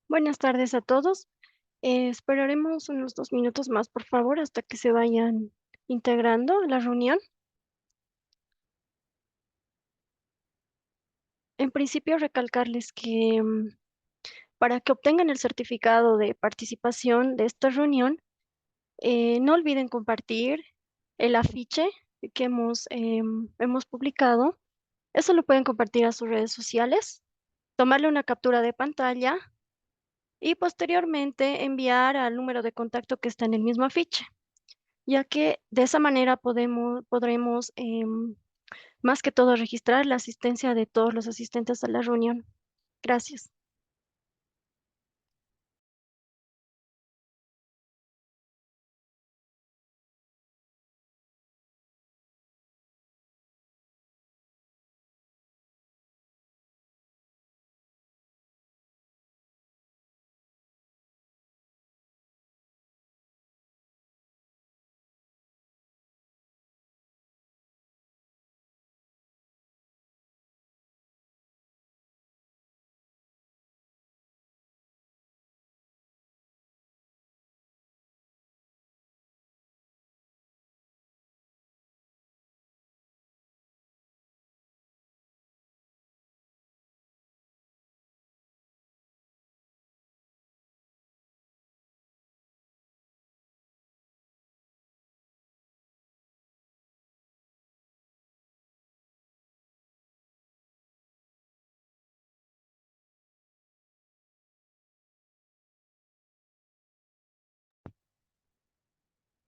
Buenas tardes a todos. Esperaremos unos 2 minutos más, por favor, hasta que se vayan integrando a la reunión. En principio, recalcarles que para que obtengan el certificado de participación de esta reunión, no olviden compartir el afiche que hemos publicado. Eso lo pueden compartir a sus redes sociales, tomarle una captura de pantalla y posteriormente enviar al número de contacto que está en el mismo afiche, ya que de esa manera podremos más que todo registrar la asistencia de todos los asistentes a la reunión. Gracias.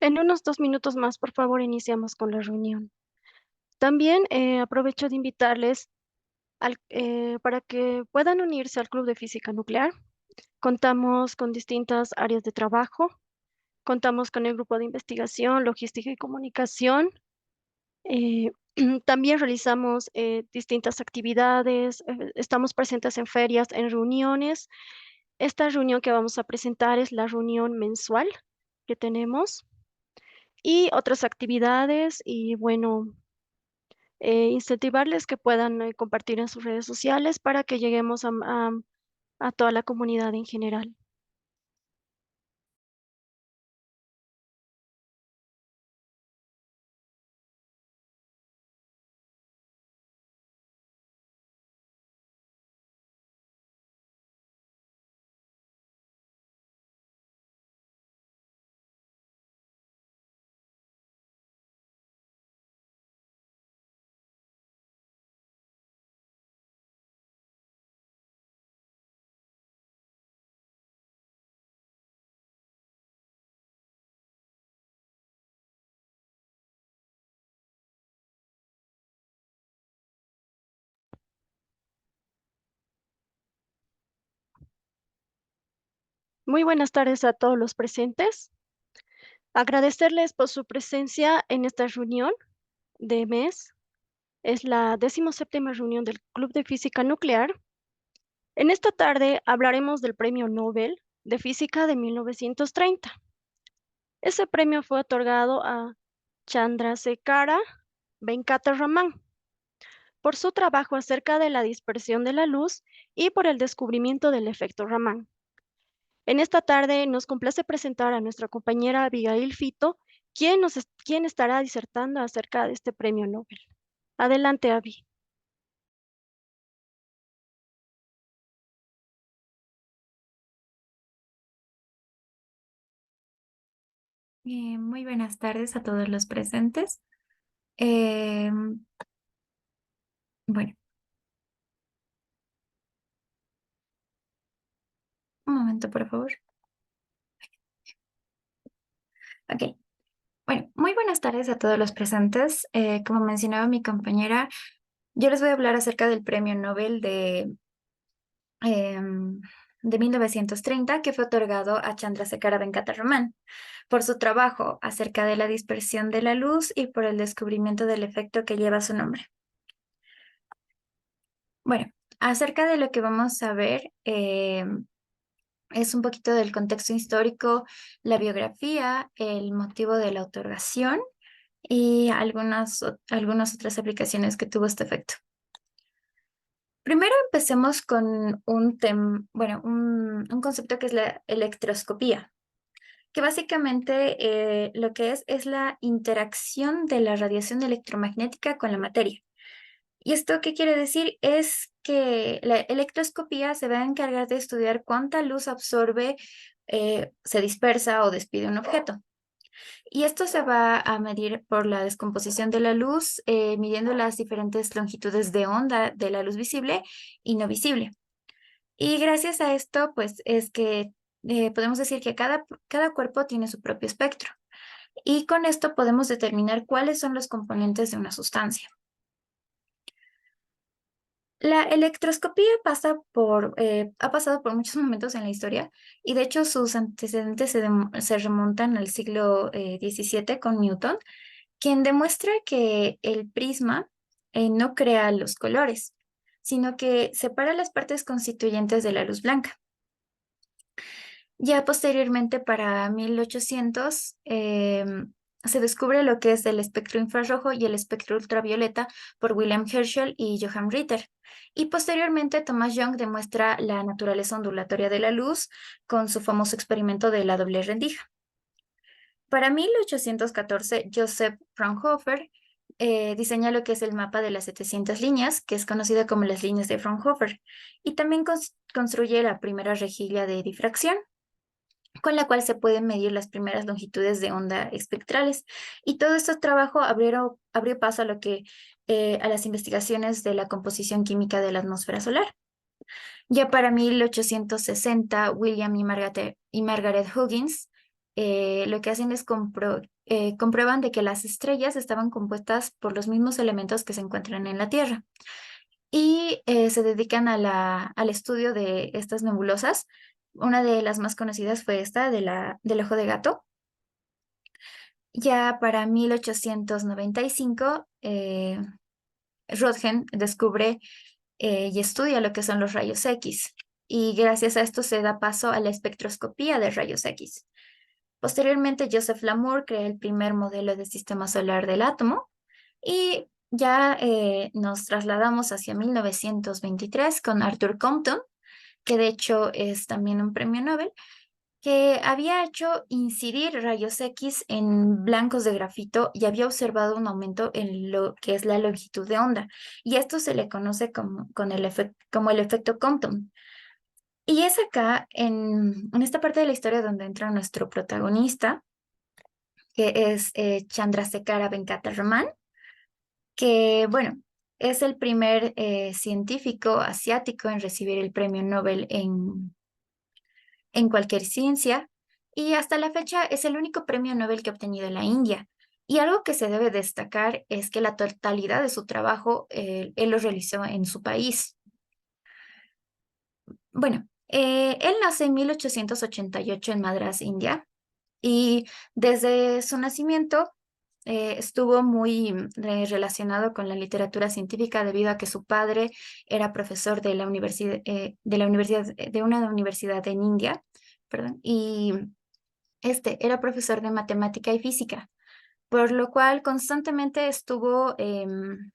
En unos 2 minutos más, por favor, iniciamos con la reunión. También aprovecho de invitarles para que puedan unirse al Club de Física Nuclear. Contamos con distintas áreas de trabajo. Contamos con el grupo de investigación, logística y comunicación. Eh, También realizamos distintas actividades. Estamos presentes en ferias, en reuniones. Esta reunión que vamos a presentar es la reunión mensual que tenemos y otras actividades y bueno, incentivarles que puedan compartir en sus redes sociales para que lleguemos a toda la comunidad en general. Muy buenas tardes a todos los presentes. Agradecerles por su presencia en esta reunión de mes. Es la 17ª reunión del Club de Física Nuclear. En esta tarde hablaremos del Premio Nobel de Física de 1930. Ese premio fue otorgado a Chandrasekhara Venkata Raman por su trabajo acerca de la dispersión de la luz y por el descubrimiento del efecto Raman. En esta tarde nos complace presentar a nuestra compañera Abigail Fito, quien estará disertando acerca de este premio Nobel. Adelante, Abby. Muy buenas tardes a todos los presentes. Eh, bueno, un momento, por favor. Ok. Bueno, muy buenas tardes a todos los presentes. Como mencionaba mi compañera, yo les voy a hablar acerca del Premio Nobel de 1930 que fue otorgado a Chandrasekhara Venkata Raman por su trabajo acerca de la dispersión de la luz y por el descubrimiento del efecto que lleva su nombre. Bueno, acerca de lo que vamos a ver, es un poquito del contexto histórico, la biografía, el motivo de la otorgación y algunas otras aplicaciones que tuvo este efecto. Primero empecemos con un concepto que es la electroscopía, que básicamente lo que es la interacción de la radiación electromagnética con la materia. ¿Y esto qué quiere decir? Es que la electroscopía se va a encargar de estudiar cuánta luz absorbe, se dispersa o despide un objeto. Y esto se va a medir por la descomposición de la luz, midiendo las diferentes longitudes de onda de la luz visible y no visible. Y gracias a esto, pues es que podemos decir que cada cuerpo tiene su propio espectro. Y con esto podemos determinar cuáles son los componentes de una sustancia. La electroscopía ha pasado por muchos momentos en la historia y de hecho sus antecedentes se remontan al siglo XVII con Newton, quien demuestra que el prisma no crea los colores, sino que separa las partes constituyentes de la luz blanca. Ya posteriormente, para 1800, se descubre lo que es el espectro infrarrojo y el espectro ultravioleta por William Herschel y Johann Ritter. Y posteriormente, Thomas Young demuestra la naturaleza ondulatoria de la luz con su famoso experimento de la doble rendija. Para 1814, Joseph Fraunhofer diseña lo que es el mapa de las 700 líneas, que es conocido como las líneas de Fraunhofer, y también construye la primera rejilla de difracción con la cual se pueden medir las primeras longitudes de onda espectrales. Y todo este trabajo abrió paso a a las investigaciones de la composición química de la atmósfera solar. Ya para 1860, William y Margaret Huggins lo que hacen es comprueban de que las estrellas estaban compuestas por los mismos elementos que se encuentran en la Tierra y se dedican a al estudio de estas nebulosas. Una de las más conocidas fue esta del ojo de gato. Ya para 1895, Röntgen descubre y estudia lo que son los rayos X. Y gracias a esto se da paso a la espectroscopía de rayos X. Posteriormente, Joseph Lamour crea el primer modelo de sistema solar del átomo y ya nos trasladamos hacia 1923 con Arthur Compton, que de hecho es también un premio Nobel, que había hecho incidir rayos X en blancos de grafito y había observado un aumento en lo que es la longitud de onda. Y esto se le conoce como el efecto Compton. Y es acá, en esta parte de la historia, donde entra nuestro protagonista, que es Chandrasekhara Venkata Raman, que, bueno, es el primer científico asiático en recibir el premio Nobel en cualquier ciencia, y hasta la fecha es el único premio Nobel que ha obtenido la India. Y algo que se debe destacar es que la totalidad de su trabajo él lo realizó en su país. Bueno, él nace en 1888 en Madras, India, y desde su nacimiento estuvo muy relacionado con la literatura científica debido a que su padre era profesor de la de una universidad en India, perdón, y este era profesor de matemática y física, por lo cual constantemente estuvo en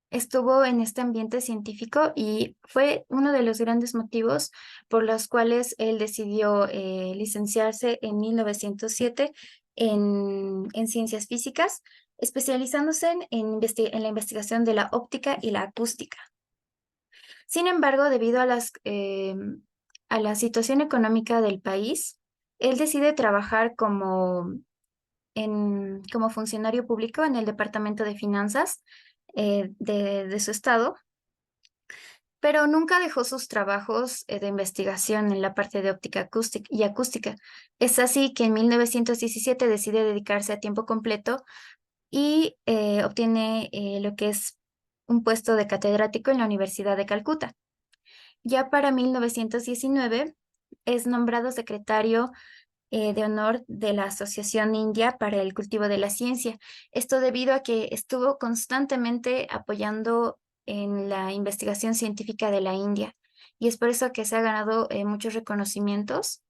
este ambiente científico y fue uno de los grandes motivos por los cuales él decidió licenciarse en 1907 en ciencias físicas, especializándose en la investigación de la óptica y la acústica. Sin embargo, debido a la situación económica del país, él decide trabajar como funcionario público en el Departamento de Finanzas de su estado, pero nunca dejó sus trabajos de investigación en la parte de óptica y acústica. Es así que en 1917 decide dedicarse a tiempo completo y obtiene lo que es un puesto de catedrático en la Universidad de Calcuta. Ya para 1919 es nombrado secretario de honor de la Asociación India para el Cultivo de la Ciencia. Esto debido a que estuvo constantemente apoyando en la investigación científica de la India. Y es por eso que se ha ganado muchos reconocimientos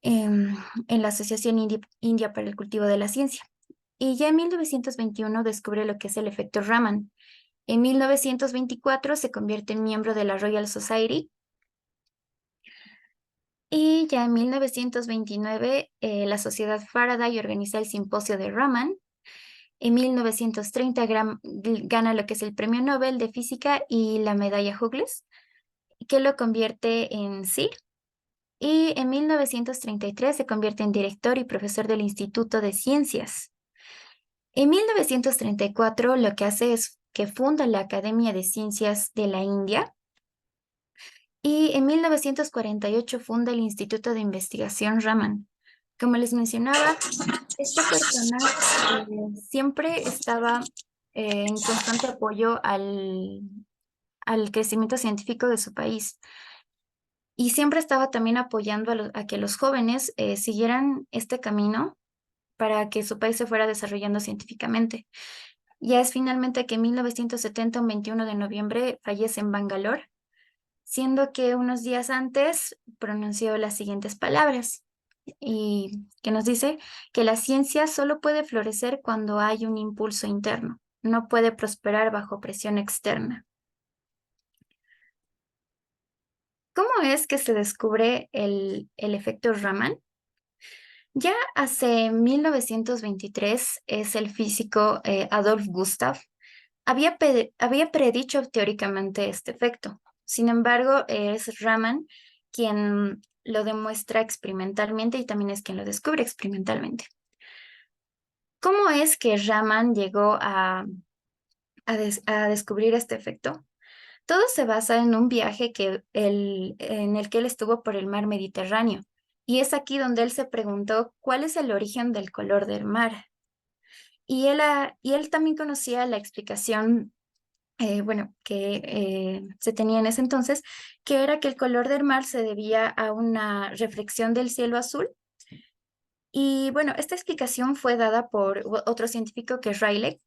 em, en la Asociación India para el Cultivo de la Ciencia. Y ya en 1921 descubre lo que es el efecto Raman. En 1924 se convierte en miembro de la Royal Society y ya en 1929 la Sociedad Faraday organiza el Simposio de Raman. En 1930 gana lo que es el Premio Nobel de Física y la Medalla Hughes, que lo convierte en Sir. Y en 1933 se convierte en director y profesor del Instituto de Ciencias. En 1934 lo que hace es que funda la Academia de Ciencias de la India y en 1948 funda el Instituto de Investigación Raman. Como les mencionaba, esta persona siempre estaba en constante apoyo al crecimiento científico de su país y siempre estaba también apoyando a que los jóvenes siguieran este camino para que su país se fuera desarrollando científicamente. Ya es finalmente que en 1970, un 21 de noviembre, fallece en Bangalore, siendo que unos días antes pronunció las siguientes palabras, y que nos dice que la ciencia solo puede florecer cuando hay un impulso interno, no puede prosperar bajo presión externa. ¿Cómo es que se descubre el efecto Raman? Ya hace 1923 es el físico Adolf Gustav había predicho teóricamente este efecto. Sin embargo, es Raman quien lo demuestra experimentalmente y también es quien lo descubre experimentalmente. ¿Cómo es que Raman llegó a descubrir este efecto? Todo se basa en un viaje en el que él estuvo por el mar Mediterráneo. Y es aquí donde él se preguntó cuál es el origen del color del mar. Y él también conocía la explicación bueno, que se tenía en ese entonces, que era que el color del mar se debía a una reflexión del cielo azul. Y bueno, esta explicación fue dada por otro científico que es Rayleigh.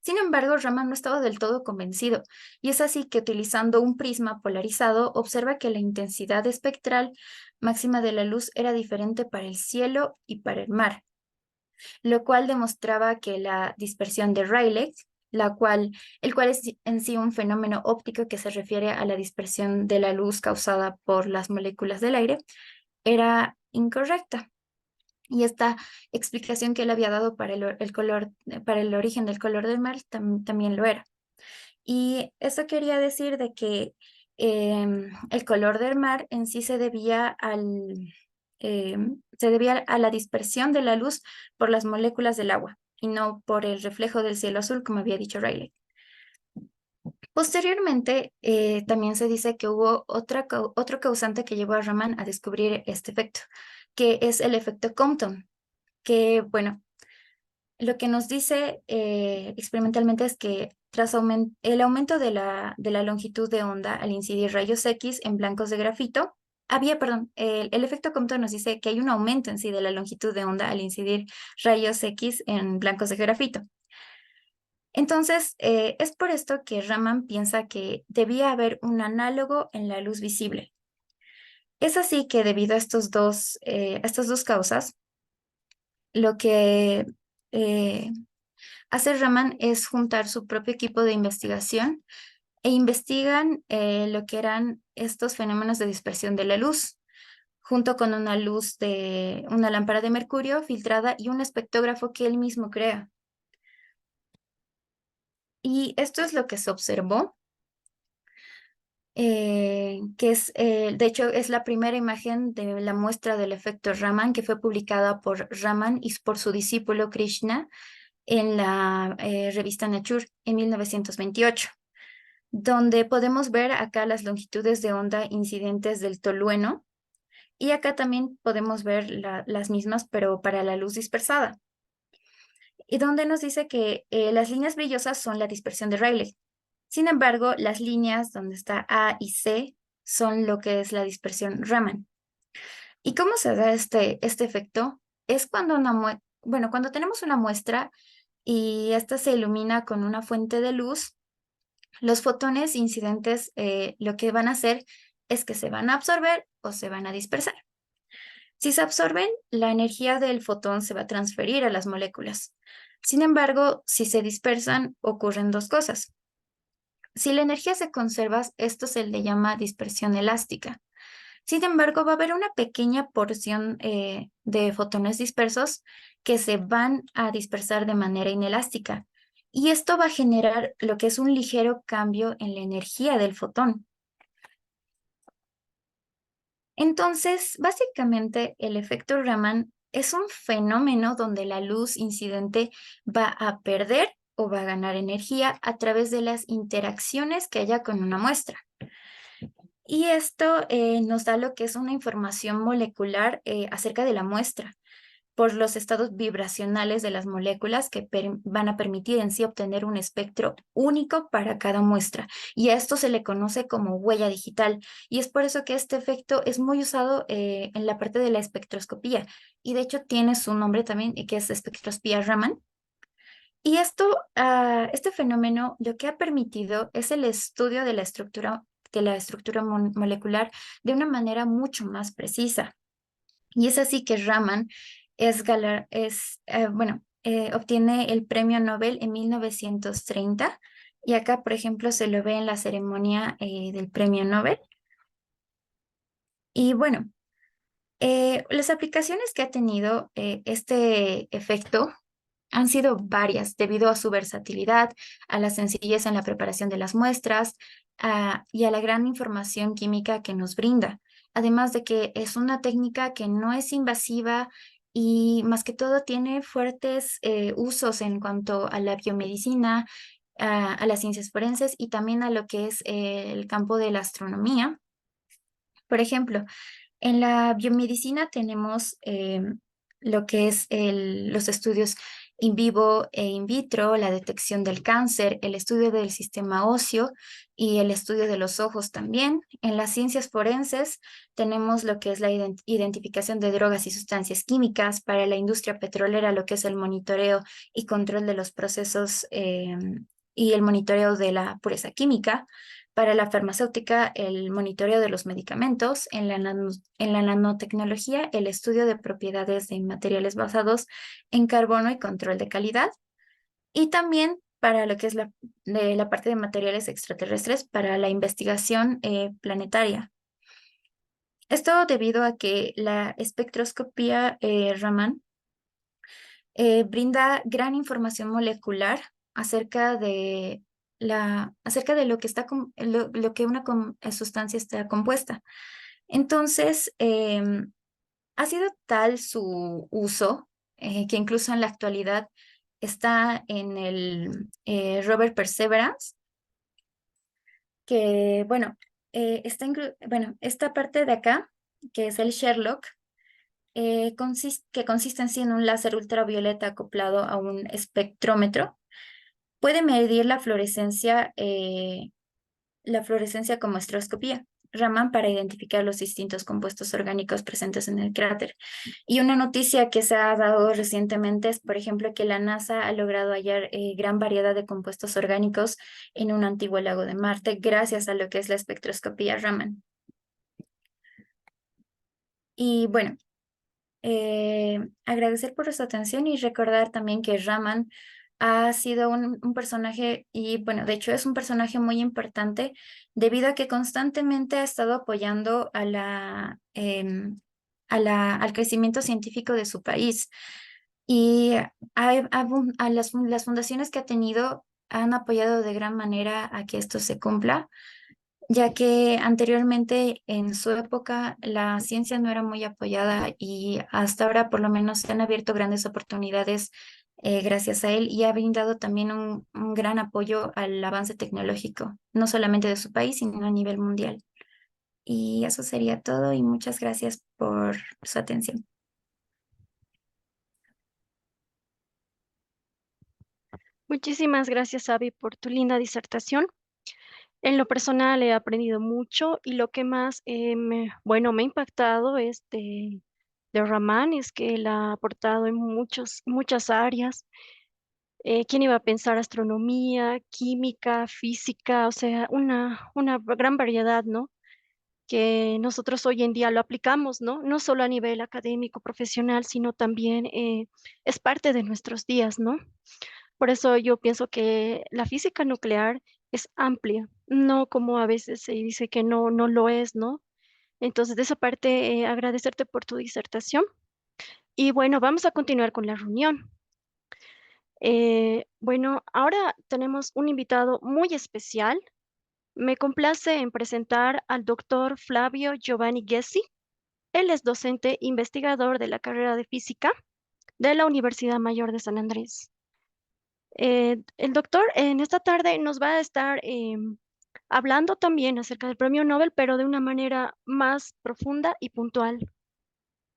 Sin embargo, Raman no estaba del todo convencido, y es así que utilizando un prisma polarizado, observa que la intensidad espectral máxima de la luz era diferente para el cielo y para el mar, lo cual demostraba que la dispersión de Rayleigh, el cual es en sí un fenómeno óptico que se refiere a la dispersión de la luz causada por las moléculas del aire, era incorrecta. Y esta explicación que él había dado para el color, para el origen del color del mar también lo era. Y eso quería decir de que el color del mar en sí se debía a la dispersión de la luz por las moléculas del agua y no por el reflejo del cielo azul, como había dicho Rayleigh. Posteriormente, también se dice que hubo otro causante que llevó a Raman a descubrir este efecto, que es el efecto Compton, que, bueno, lo que nos dice experimentalmente es que tras el aumento de la longitud de onda al incidir rayos X en blancos de grafito, perdón, el efecto Compton nos dice que hay un aumento en sí de la longitud de onda al incidir rayos X en blancos de grafito. Entonces, es por esto que Raman piensa que debía haber un análogo en la luz visible. Es así que debido a estas dos causas, lo que eh, hace Raman es juntar su propio equipo de investigación e investigan lo que eran estos fenómenos de dispersión de la luz, junto con una lámpara de mercurio filtrada y un espectrógrafo que él mismo crea. Y esto es lo que se observó, de hecho, es la primera imagen de la muestra del efecto Raman que fue publicada por Raman y por su discípulo Krishna en la revista Nature en 1928, donde podemos ver acá las longitudes de onda incidentes del tolueno y acá también podemos ver las mismas, pero para la luz dispersada. Y donde nos dice que las líneas brillosas son la dispersión de Rayleigh. Sin embargo, las líneas donde está A y C son lo que es la dispersión Raman. ¿Y cómo se da este efecto? Es cuando cuando tenemos una muestra y esta se ilumina con una fuente de luz, los fotones incidentes lo que van a hacer es que se van a absorber o se van a dispersar. Si se absorben, la energía del fotón se va a transferir a las moléculas. Sin embargo, si se dispersan, ocurren dos cosas. Si la energía se conserva, esto se le llama dispersión elástica. Sin embargo, va a haber una pequeña porción de fotones dispersos que se van a dispersar de manera inelástica. Y esto va a generar lo que es un ligero cambio en la energía del fotón. Entonces, básicamente, el efecto Raman es un fenómeno donde la luz incidente va a perder o va a ganar energía a través de las interacciones que haya con una muestra. Y esto nos da lo que es una información molecular acerca de la muestra por los estados vibracionales de las moléculas que van a permitir en sí obtener un espectro único para cada muestra. Y a esto se le conoce como huella digital. Y es por eso que este efecto es muy usado en la parte de la espectroscopía. Y de hecho tiene su nombre también, que es espectroscopía Raman. Y esto, este fenómeno lo que ha permitido es el estudio de la estructura molecular de una manera mucho más precisa. Y es así que Raman obtiene el premio Nobel en 1930. Y acá, por ejemplo, se lo ve en la ceremonia del premio Nobel. Y bueno, las aplicaciones que ha tenido este efecto han sido varias debido a su versatilidad, a la sencillez en la preparación de las muestras, y a la gran información química que nos brinda. Además de que es una técnica que no es invasiva y más que todo tiene fuertes usos en cuanto a la biomedicina, a las ciencias forenses y también a lo que es el campo de la astronomía. Por ejemplo, en la biomedicina tenemos lo que es los estudios in vivo e in vitro, la detección del cáncer, el estudio del sistema óseo y el estudio de los ojos también. En las ciencias forenses tenemos lo que es la identificación de drogas y sustancias químicas, para la industria petrolera lo que es el monitoreo y control de los procesos y el monitoreo de la pureza química. Para la farmacéutica, el monitoreo de los medicamentos; en la nanotecnología, el estudio de propiedades de materiales basados en carbono y control de calidad; y también para lo que es la parte de materiales extraterrestres, para la investigación planetaria. Esto debido a que la espectroscopía Raman brinda gran información molecular acerca de acerca de lo que lo que una sustancia está compuesta. Entonces, ha sido tal su uso que incluso en la actualidad está en el rover Perseverance, que bueno, bueno, esta parte de acá, que es el Sherlock, que consiste en sí en un láser ultravioleta acoplado a un espectrómetro. Puede medir la fluorescencia como estroscopía Raman para identificar los distintos compuestos orgánicos presentes en el cráter. Y una noticia que se ha dado recientemente es, por ejemplo, que la NASA ha logrado hallar gran variedad de compuestos orgánicos en un antiguo lago de Marte gracias a lo que es la espectroscopía Raman. Y bueno, agradecer por su atención y recordar también que Raman ha sido un personaje, y bueno, de hecho es un personaje muy importante debido a que constantemente ha estado apoyando a al crecimiento científico de su país. Y las fundaciones que ha tenido han apoyado de gran manera a que esto se cumpla, ya que anteriormente en su época la ciencia no era muy apoyada y hasta ahora por lo menos se han abierto grandes oportunidades gracias a él, y ha brindado también un gran apoyo al avance tecnológico, no solamente de su país, sino a nivel mundial. Y eso sería todo y muchas gracias por su atención. Muchísimas gracias, Abby, por tu linda disertación. En lo personal he aprendido mucho y lo que más me ha impactado de Raman es que él ha aportado en muchas áreas. ¿Quién iba a pensar astronomía, química, física? O sea, una gran variedad, ¿no? Que nosotros hoy en día lo aplicamos, ¿no? No solo a nivel académico, profesional, sino también es parte de nuestros días, ¿no? Por eso yo pienso que la física nuclear es amplia, no como a veces se dice que no lo es, ¿no? Entonces, de esa parte, agradecerte por tu disertación. Y bueno, vamos a continuar con la reunión. Bueno, ahora tenemos un invitado muy especial. Me complace en presentar al doctor Flavio Giovanni Gessi. Él es docente investigador de la carrera de física de la Universidad Mayor de San Andrés. El doctor en esta tarde nos va a estar hablando también acerca del premio Nobel, pero de una manera más profunda y puntual.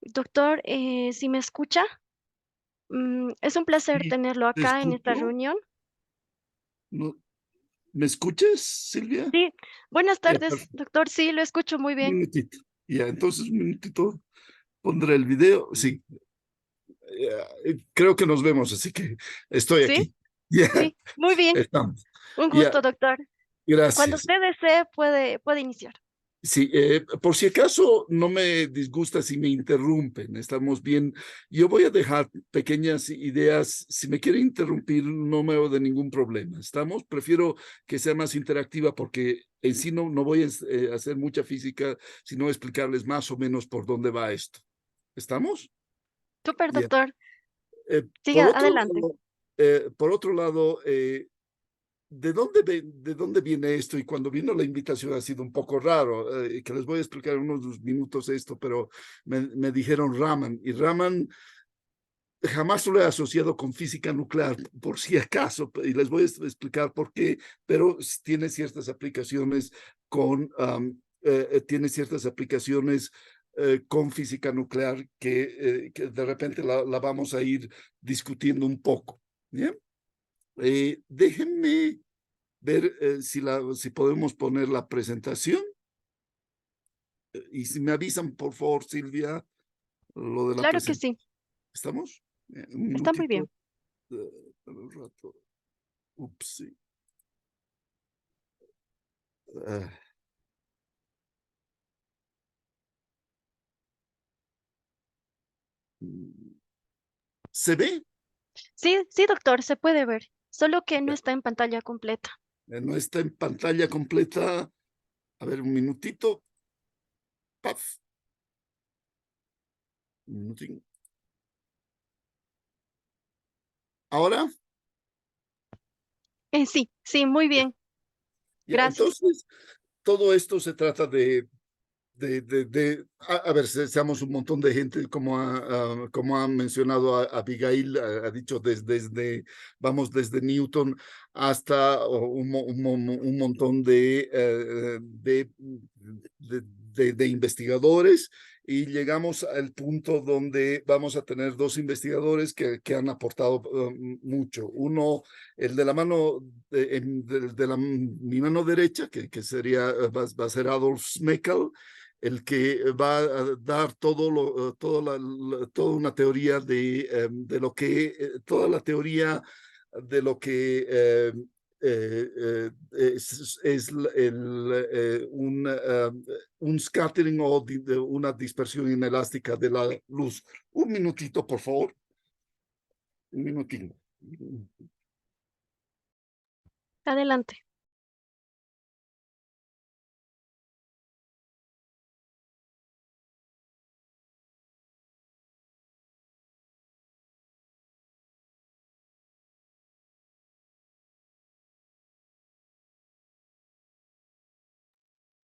Doctor, si me escucha, es un placer Sí, tenerlo te acá en esta escucho. reunión. ¿No? ¿Me escuchas, Silvia? Sí, buenas Ya, tardes, doctor. Sí, lo escucho muy un bien. minutito. Ya, entonces un minutito pondré el video. Sí, creo que nos vemos, así que estoy Sí, aquí. Ya, sí, muy bien. estamos. Un Ya, gusto, doctor. Cuando gracias. usted desee, puede iniciar. Sí, por si acaso no me disgusta si me interrumpen, estamos bien. Yo voy a dejar pequeñas ideas. Si me quiere interrumpir, no me hago de ningún problema. ¿Estamos? Prefiero que sea más interactiva porque en sí no voy a hacer mucha física, sino explicarles más o menos por dónde va esto. ¿Estamos? Súper, Bien. doctor. Eh, Siga adelante. por otro lado, ¿de dónde viene esto? Y cuando vino la invitación ha sido un poco raro, que les voy a explicar en unos minutos esto, pero me dijeron Raman, y Raman jamás lo he asociado con física nuclear, por si acaso, y les voy a explicar por qué, pero tiene ciertas aplicaciones tiene ciertas aplicaciones con física nuclear que de repente la vamos a ir discutiendo un poco. ¿Bien? Déjenme ver si podemos poner la presentación. Y si me avisan, por favor, Silvia, lo de la Claro que presentación. sí. ¿Estamos? Un Está muy minutito. bien. Un rato. Ups, sí. Ah, ¿Se ve? Sí, sí, doctor, se puede ver. Solo que no está en pantalla completa. No está en pantalla completa. A ver, un minutito. Paf. Un minutín. Ahora, Sí, sí, muy ya, bien. ya. Gracias. Entonces, todo esto se trata a ver, seamos un montón de gente, como ha mencionado Abigail, ha dicho vamos desde Newton hasta un montón de investigadores y llegamos al punto donde vamos a tener dos investigadores que han aportado mucho. Uno, el de la mano, mi mano derecha, que sería, va a ser Adolf Smekal, el que va a dar toda una teoría de lo que, toda la teoría de lo que es un scattering o una dispersión inelástica de la luz. Un minutito, por favor. Un minutito. Adelante.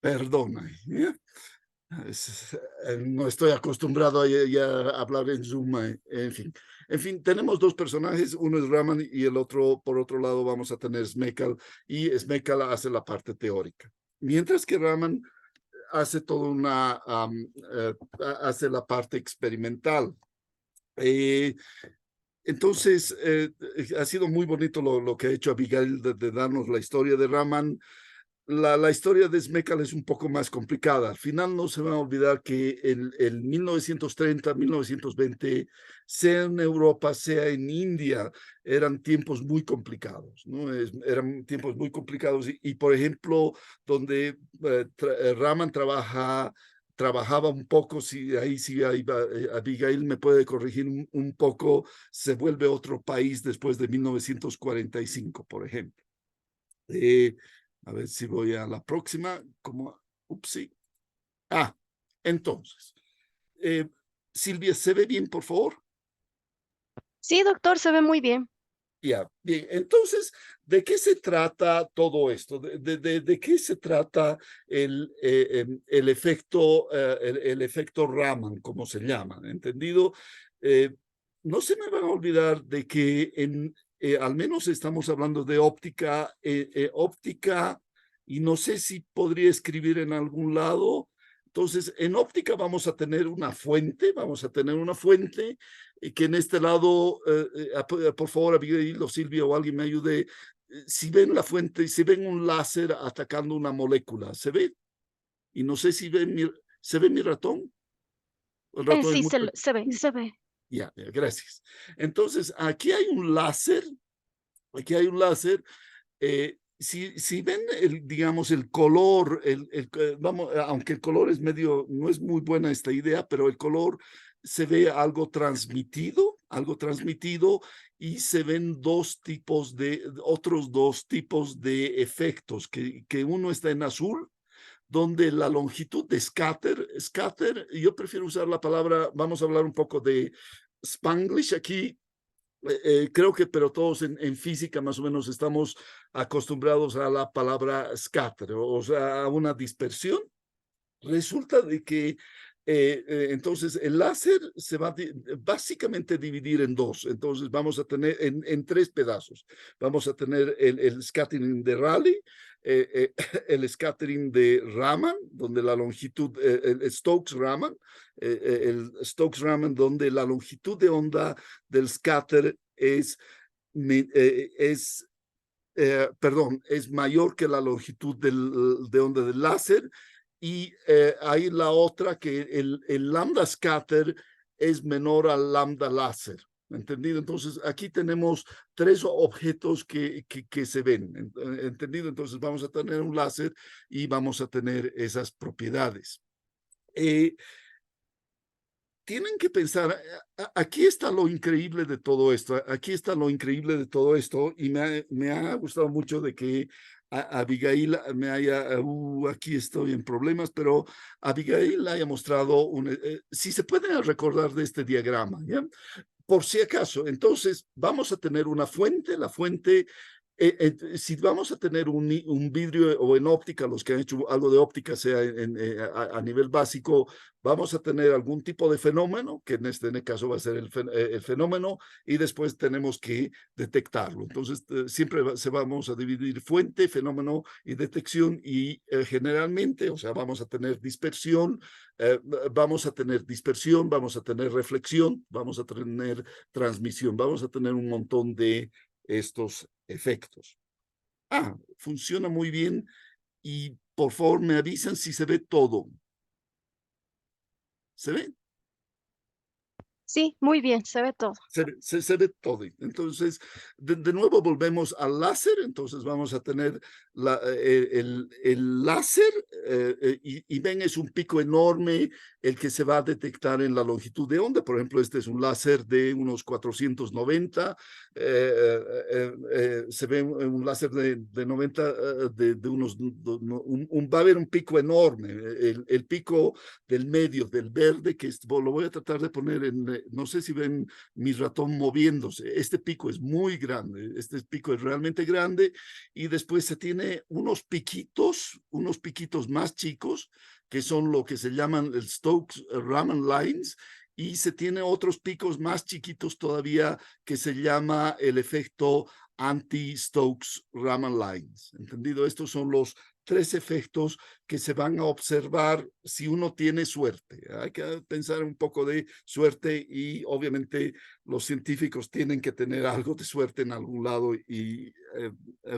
Perdona. ¿Eh? No estoy acostumbrado a hablar en Zoom, en fin. En fin, tenemos dos personajes, uno es Raman y el otro, por otro lado, vamos a tener Smekal, y Smekal hace la parte teórica. Mientras que Raman hace hace la parte experimental. Eh, entonces, ha sido muy bonito lo que ha hecho Abigail de darnos la historia de Raman. La historia de Smekal es un poco más complicada. Al final no se va a olvidar que el 1930, 1920, sea en Europa, sea en India, eran tiempos muy complicados, ¿no? Eran tiempos muy complicados y por ejemplo, donde Raman trabajaba un poco, si ahí sí Abigail me puede corregir un poco, se vuelve otro país después de 1945, por ejemplo. Eh, a ver si voy a la próxima. Como, upsí. Entonces, Silvia, ¿se ve bien, por favor? Sí, doctor, se ve muy bien. Ya, bien. Entonces, ¿de qué se trata todo esto? ¿De qué se trata el efecto, el efecto Raman, como se llama? ¿Entendido? Eh, no se me van a olvidar de que al menos estamos hablando de óptica, óptica, y no sé si podría escribir en algún lado. Entonces, en óptica vamos a tener una fuente, que en este lado, por favor, Abigail o Silvia o alguien me ayude. Si ven la fuente, si ven un láser atacando una molécula, ¿se ve? Y no sé si ¿se ve mi ratón? El ratón es Sí, muy se ve, pequeño. se ve. Ya, gracias. Entonces, aquí hay un láser, si ven, digamos, el color, vamos, aunque el color es medio, no es muy buena esta idea, pero el color se ve algo transmitido, y se ven otros dos tipos de efectos, que uno está en azul, donde la longitud de scatter, yo prefiero usar la palabra, vamos a hablar un poco de Spanglish aquí. Creo que, pero todos en física más o menos estamos acostumbrados a la palabra scatter, o sea, a una dispersión. Resulta de que entonces el láser se va básicamente dividir en dos. Entonces vamos a tener en tres pedazos. Vamos a tener el scattering de Rayleigh, el scattering de Raman, donde la longitud, el Stokes-Raman, donde la longitud de onda del scatter es mayor que la longitud de onda del láser. Y hay la otra, que el lambda scatter es menor al lambda láser. ¿Entendido? Entonces, aquí tenemos tres objetos que se ven. ¿Entendido? Entonces, vamos a tener un láser y vamos a tener esas propiedades. Tienen que pensar, aquí está lo increíble de todo esto, y me ha gustado mucho de que Abigail me haya, aquí estoy en problemas, pero Abigail haya mostrado, si se pueden recordar de este diagrama, ¿ya? Por si acaso, entonces vamos a tener una fuente, si vamos a tener un vidrio, o en óptica, los que han hecho algo de óptica, sea a nivel básico, vamos a tener algún tipo de fenómeno, que en este caso va a ser el fenómeno, y después tenemos que detectarlo. Entonces, siempre vamos a dividir fuente, fenómeno y detección, y generalmente, o sea, vamos a tener dispersión, vamos a tener reflexión, vamos a tener transmisión, vamos a tener un montón de estos efectos. Funciona muy bien, y por favor me avisan si se ve todo. ¿Se ve? Sí, muy bien, se ve todo. Se ve todo. Entonces, de nuevo volvemos al láser. Entonces vamos a tener el láser, y ven, es un pico enorme el que se va a detectar en la longitud de onda. Por ejemplo, este es un láser de unos 490. Se ve un láser de 90, de unos, va a haber un pico enorme, el pico del medio, del verde, lo voy a tratar de poner no sé si ven mi ratón moviéndose. Este pico es muy grande, este pico es realmente grande, y después se tiene unos piquitos más chicos, que son lo que se llaman el Stokes-Raman lines, y se tiene otros picos más chiquitos todavía, que se llama el efecto anti-Stokes-Raman lines. ¿Entendido? Estos son los tres efectos que se van a observar si uno tiene suerte. Hay que pensar un poco de suerte, y obviamente los científicos tienen que tener algo de suerte en algún lado, y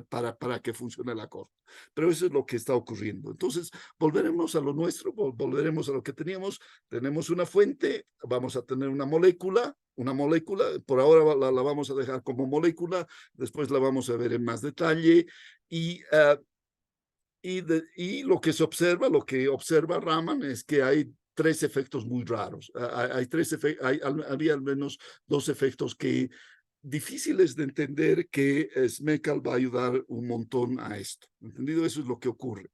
para que funcione la cosa. Pero eso es lo que está ocurriendo. Entonces, volveremos a lo nuestro, volveremos a lo que teníamos. Tenemos una fuente, vamos a tener una molécula, por ahora la vamos a dejar como molécula, después la vamos a ver en más detalle, y lo que lo que observa Raman, es que hay tres efectos muy raros. Había al menos dos efectos que difíciles de entender que SMECAL va a ayudar un montón a esto. ¿Entendido? Eso es lo que ocurre.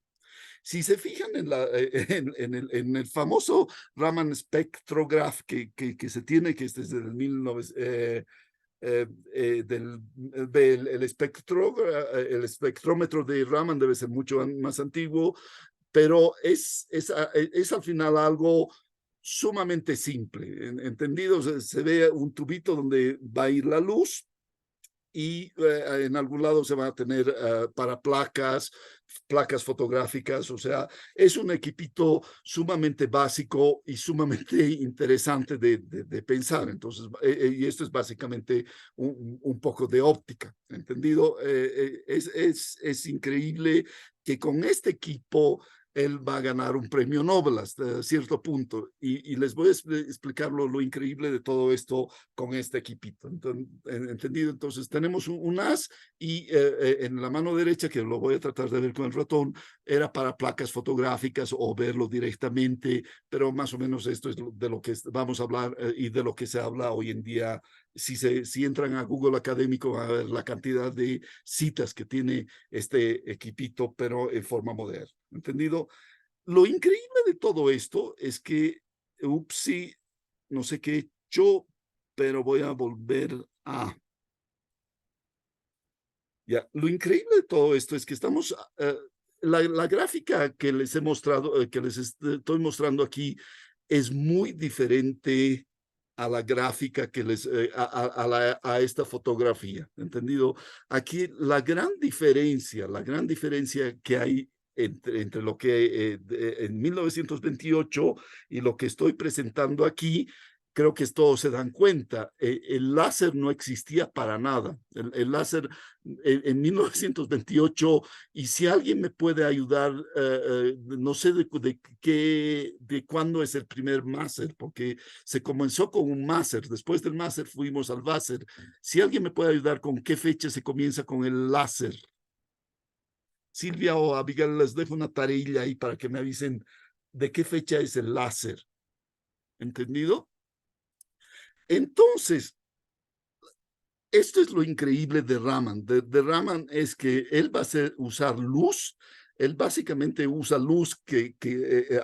Si se fijan en el famoso Raman Spectrograph que se tiene, que es desde el 1900, el espectrómetro de Raman debe ser mucho más antiguo, pero es al final algo sumamente simple, ¿entendido? Se ve un tubito donde va a ir la luz y en algún lado se va a tener para placas fotográficas, o sea, es un equipito sumamente básico y sumamente interesante de pensar. Entonces, y esto es básicamente un poco de óptica, ¿entendido? Es increíble que con este equipo él va a ganar un premio Nobel hasta cierto punto. Y les voy a explicar lo increíble de todo esto con este equipito. ¿Entendido? Entonces tenemos un as y en la mano derecha, que lo voy a tratar de ver con el ratón, era para placas fotográficas o verlo directamente, pero más o menos esto es de lo que vamos a hablar y de lo que se habla hoy en día. Si entran a Google Académico, van a ver la cantidad de citas que tiene este equipito, pero en forma moderna. ¿Entendido? Lo increíble de todo esto es que, upsi, no sé qué he hecho, pero voy a volver a... Ya, lo increíble de todo esto es que estamos... la gráfica que les he mostrado, que les estoy mostrando aquí, es muy diferente a la gráfica que les, a esta fotografía, ¿entendido? Aquí la gran diferencia que hay entre lo que en 1928 y lo que estoy presentando aquí, creo que todos se dan cuenta, el láser no existía para nada. El láser en 1928, y si alguien me puede ayudar, no sé de cuándo es el primer máser, porque se comenzó con un máser, después del máser fuimos al láser. Si alguien me puede ayudar con qué fecha se comienza con el láser. Silvia o Abigail, les dejo una tarilla ahí para que me avisen de qué fecha es el láser. ¿Entendido? Entonces, esto es lo increíble de Raman. De Raman es que él va a usar luz. Él básicamente usa luz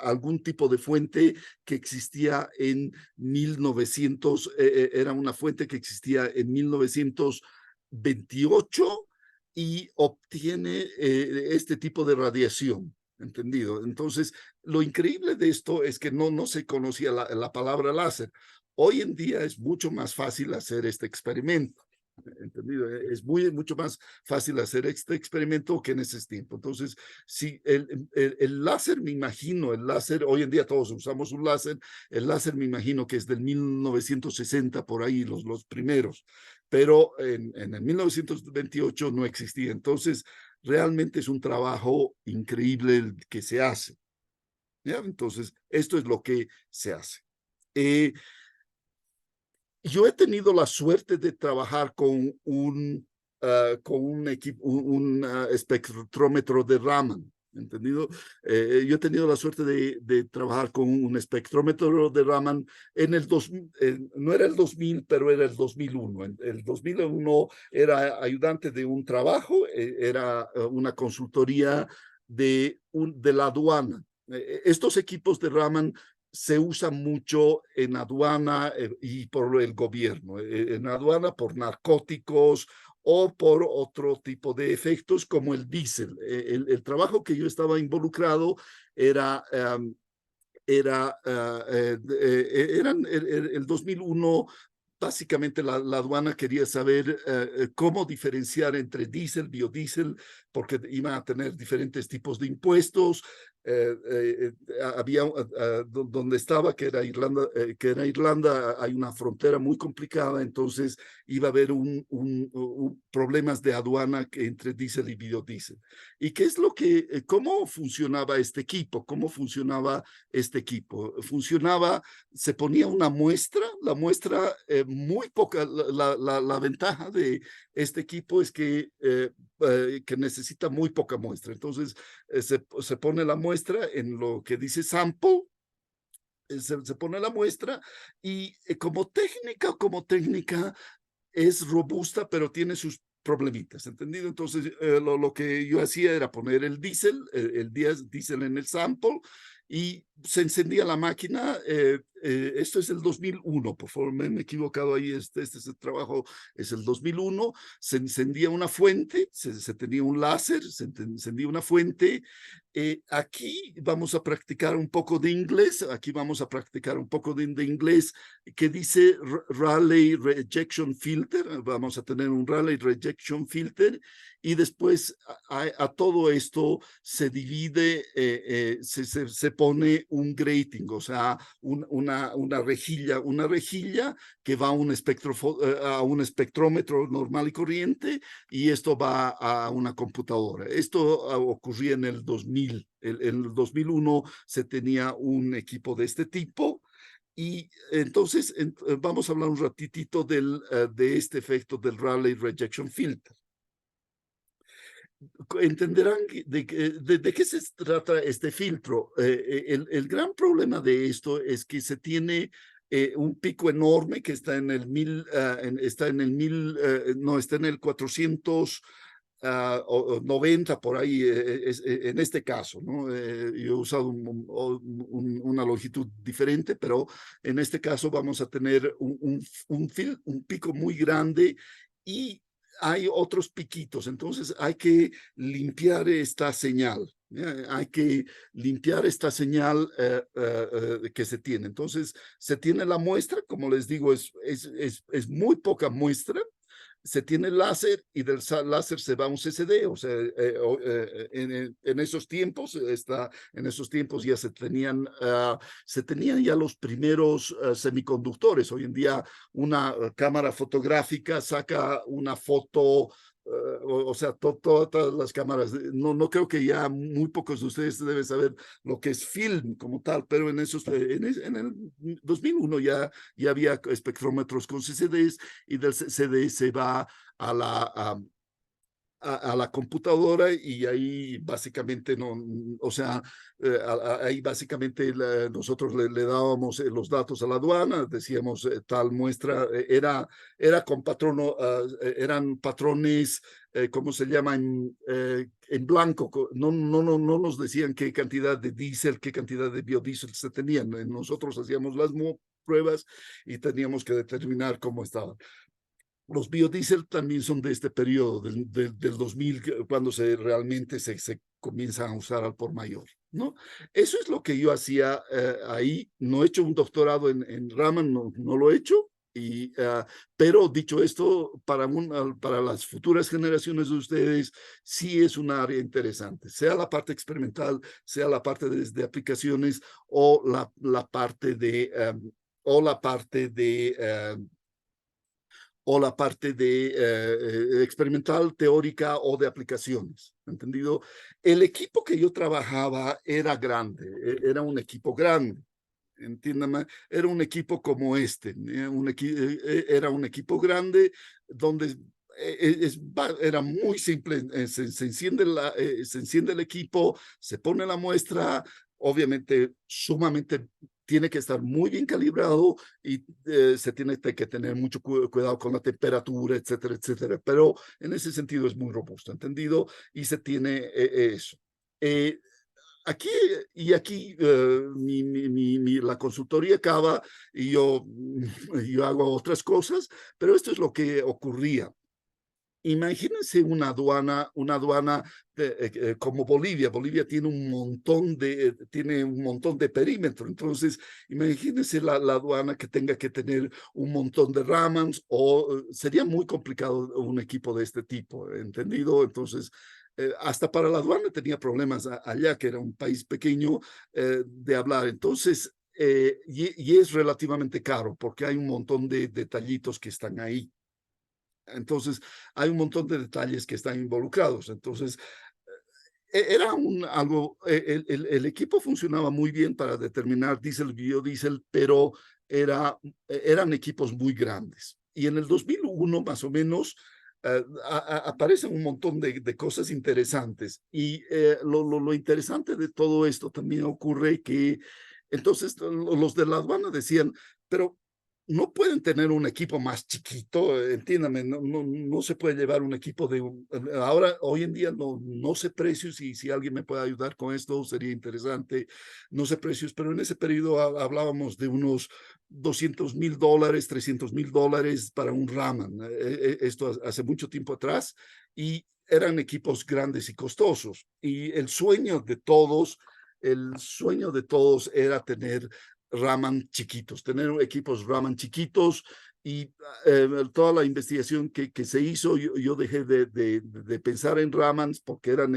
algún tipo de fuente que existía en 1900, era una fuente que existía en 1928 y obtiene este tipo de radiación. ¿Entendido? Entonces, lo increíble de esto es que no se conocía la palabra láser. Hoy en día es mucho más fácil hacer este experimento. ¿Entendido? Es mucho más fácil hacer este experimento que en ese tiempo. Entonces, si el láser, me imagino, el láser, hoy en día todos usamos un láser, el láser me imagino que es del 1960, por ahí, los primeros, pero en el 1928 no existía. Entonces, realmente es un trabajo increíble el que se hace. ¿Ya? Entonces, esto es lo que se hace. Yo he tenido la suerte de trabajar con un equipo, un espectrómetro de Raman, ¿entendido? Yo he tenido la suerte de trabajar con un espectrómetro de Raman en el 2000, no era el 2000, pero era el 2001. En el 2001 era ayudante de un trabajo, era una consultoría de la aduana. Estos equipos de Raman se usa mucho en aduana y por el gobierno, en aduana por narcóticos o por otro tipo de efectos como el diésel. El trabajo que yo estaba involucrado era eran el 2001. Básicamente la aduana quería saber cómo diferenciar entre diésel, biodiesel, porque iban a tener diferentes tipos de impuestos. Había donde estaba, que era Irlanda, hay una frontera muy complicada, entonces iba a haber problemas de aduana entre diésel y biodiesel. ¿Y qué es cómo funcionaba este equipo? ¿Cómo funcionaba este equipo? Se ponía una muestra, la muestra muy poca, la ventaja de este equipo es que necesita muy poca muestra. Entonces, se pone la muestra en lo que dice sample, se pone la muestra y como técnica, es robusta, pero tiene sus problemitas, ¿entendido? Entonces, lo que yo hacía era poner el diésel, diésel en el sample, y se encendía la máquina. Esto es el 2001, por favor, me he equivocado ahí. Este es el trabajo, es el 2001. Se encendía una fuente, se tenía un láser, se encendía una fuente. Aquí vamos a practicar un poco de inglés. Aquí vamos a practicar un poco de inglés que dice Rayleigh Rejection Filter. Vamos a tener un Rayleigh Rejection Filter, y después a todo esto se divide, se pone un grating, o sea, una rejilla que va a a un espectrómetro normal y corriente, y esto va a una computadora. Esto ocurría en el 2000. En el 2001 se tenía un equipo de este tipo. Y entonces vamos a hablar un ratitito de este efecto del Rayleigh Rejection Filter. Entenderán de qué se trata este filtro. El gran problema de esto es que se tiene un pico enorme que está en el está en el 490 por ahí, en este caso, ¿no? Yo he usado una longitud diferente, pero en este caso vamos a tener un pico muy grande, y hay otros piquitos. Entonces hay que limpiar esta señal. Hay que limpiar esta señal que se tiene. Entonces se tiene la muestra, como les digo, es muy poca muestra. Se tiene el láser, y del láser se va a un CCD. O sea, en esos tiempos, en esos tiempos ya se tenían ya los primeros semiconductores. Hoy en día una cámara fotográfica saca una foto, o sea, todas las cámaras. No creo que ya muy pocos de ustedes deben saber lo que es film como tal, pero en el 2001 ya había espectrómetros con CCDs, y del CCD se va a la computadora, y ahí básicamente no, o sea, ahí básicamente nosotros le dábamos los datos a la aduana, decíamos tal muestra era con patrono, eran patrones, ¿cómo se llama? En blanco. No nos decían qué cantidad de diésel, qué cantidad de biodiesel se tenían. Nosotros hacíamos las pruebas y teníamos que determinar cómo estaban. Los biodiesel también son de este periodo, del 2000, cuando realmente se comienza a usar al por mayor, ¿no? Eso es lo que yo hacía ahí. No he hecho un doctorado en Raman, no lo he hecho. Pero dicho esto, para las futuras generaciones de ustedes, sí es un área interesante, sea la parte experimental, sea la parte de aplicaciones, o la parte de experimental, teórica o de aplicaciones, ¿entendido? El equipo que yo trabajaba era grande, era un equipo grande, entiéndame, era un equipo como este, era un equipo grande donde era muy simple. Se enciende el equipo, se pone la muestra, obviamente sumamente tiene que estar muy bien calibrado, y se tiene que tener mucho cuidado con la temperatura, etcétera, etcétera. Pero en ese sentido es muy robusto, ¿entendido? Y se tiene eso. Aquí la consultoría acaba, y yo hago otras cosas, pero esto es lo que ocurría. Imagínense una aduana como Bolivia. Bolivia tiene un montón de perímetro. Entonces, imagínense la aduana que tenga que tener un montón de Ramans, o sería muy complicado un equipo de este tipo, ¿entendido? Entonces, hasta para la aduana tenía problemas allá, que era un país pequeño, de hablar. Entonces, y es relativamente caro, porque hay un montón de detallitos que están ahí. Entonces, hay un montón de detalles que están involucrados. Entonces, era algo, el equipo funcionaba muy bien para determinar diésel, biodiesel, pero eran equipos muy grandes. Y en el 2001, más o menos, aparecen un montón de cosas interesantes. Y lo interesante de todo esto también ocurre que entonces los de la aduana decían, pero no pueden tener un equipo más chiquito, entiéndame, no se puede llevar un equipo ahora, hoy en día no sé precios y si alguien me puede ayudar con esto sería interesante, no sé precios, pero en ese periodo hablábamos de unos $200,000, $300,000 para un Raman, esto hace mucho tiempo atrás, y eran equipos grandes y costosos, y el sueño de todos era tener Raman chiquitos, tener equipos Raman chiquitos y toda la investigación que se hizo, yo dejé de pensar en Ramans porque eran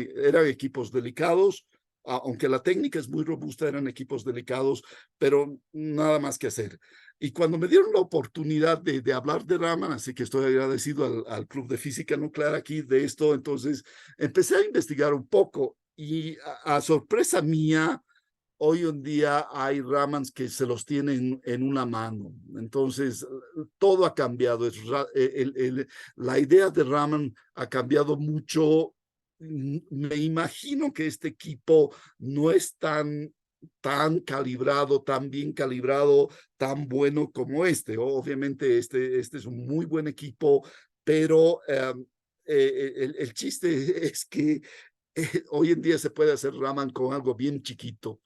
equipos delicados, aunque la técnica es muy robusta, eran equipos delicados, pero nada más que hacer. Y cuando me dieron la oportunidad de hablar de Raman, así que estoy agradecido al Club de Física Nuclear aquí de esto, entonces empecé a investigar un poco y a sorpresa mía, hoy en día hay Ramans que se los tienen en una mano. Entonces, todo ha cambiado. La idea de Raman ha cambiado mucho. Me imagino que este equipo no es tan calibrado, tan bien calibrado, tan bueno como este. Obviamente, este es un muy buen equipo, pero el chiste es que hoy en día se puede hacer Raman con algo bien chiquito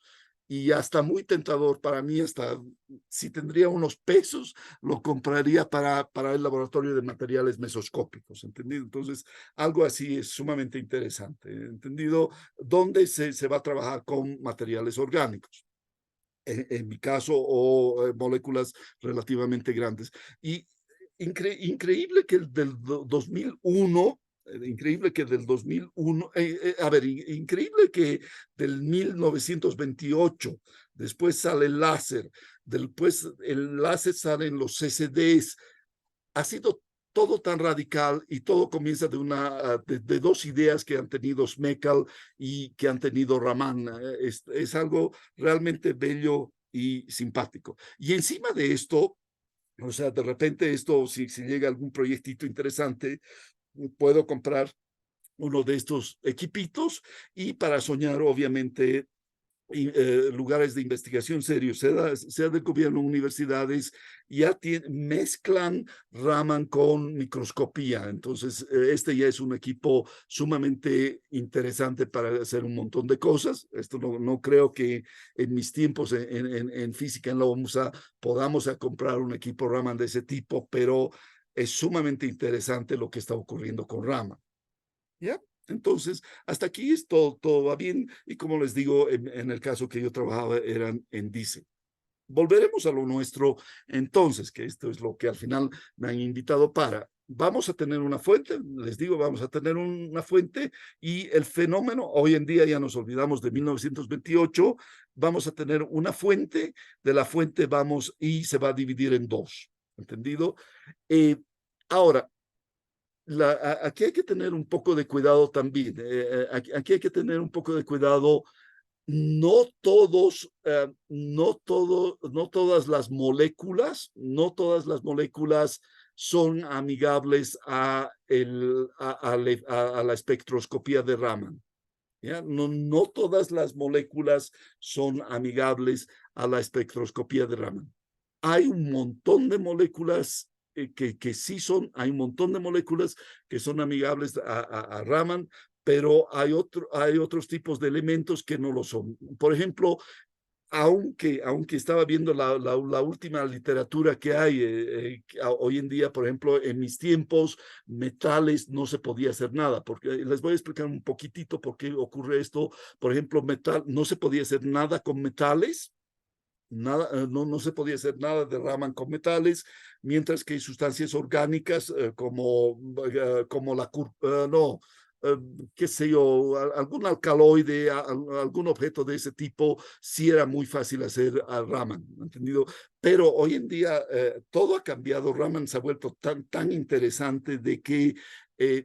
y hasta muy tentador para mí, hasta si tendría unos pesos, lo compraría para el laboratorio de materiales mesoscópicos, ¿entendido? Entonces, algo así es sumamente interesante, ¿entendido? ¿Dónde se va a trabajar con materiales orgánicos? En mi caso, o moléculas relativamente grandes. Y increíble que el del 2001, increíble que del 2001, a ver, increíble que del 1928, después sale el láser, después el láser sale en los CCDs, ha sido todo tan radical y todo comienza de dos ideas que han tenido Smekal y que han tenido Raman. Es algo realmente bello y simpático. Y encima de esto, o sea, de repente esto, si llega algún proyectito interesante, puedo comprar uno de estos equipitos y para soñar, obviamente, lugares de investigación serios, sea del gobierno, universidades, ya mezclan Raman con microscopía. Entonces, este ya es un equipo sumamente interesante para hacer un montón de cosas. Esto no creo que en mis tiempos en física en la OMSA podamos a comprar un equipo Raman de ese tipo, pero es sumamente interesante lo que está ocurriendo con Raman. ¿Ya? Entonces, hasta aquí todo va bien. Y como les digo, en el caso que yo trabajaba eran en DICE. Volveremos a lo nuestro entonces, que esto es lo que al final me han invitado para. Vamos a tener una fuente, les digo, vamos a tener una fuente y el fenómeno, hoy en día ya nos olvidamos de 1928, vamos a tener una fuente, de la fuente vamos y se va a dividir en dos, ¿entendido? Ahora, aquí hay que tener un poco de cuidado también. Aquí hay que tener un poco de cuidado. No todas las moléculas son amigables a la espectroscopía de Raman. ¿Ya? No todas las moléculas son amigables a la espectroscopía de Raman. Hay un montón de moléculas que sí hay un montón de moléculas que son amigables a Raman, pero hay otros tipos de elementos que no lo son. Por ejemplo, aunque estaba viendo la última literatura que hay hoy en día, por ejemplo, en mis tiempos, metales no se podía hacer nada, porque les voy a explicar un poquitito por qué ocurre esto. Por ejemplo, no se podía hacer nada con metales, nada, no se podía hacer nada de Raman con metales, mientras que sustancias orgánicas como no, qué sé yo, algún alcaloide, algún objeto de ese tipo, sí era muy fácil hacer a Raman, ¿entendido? Pero hoy en día todo ha cambiado, Raman se ha vuelto tan interesante de que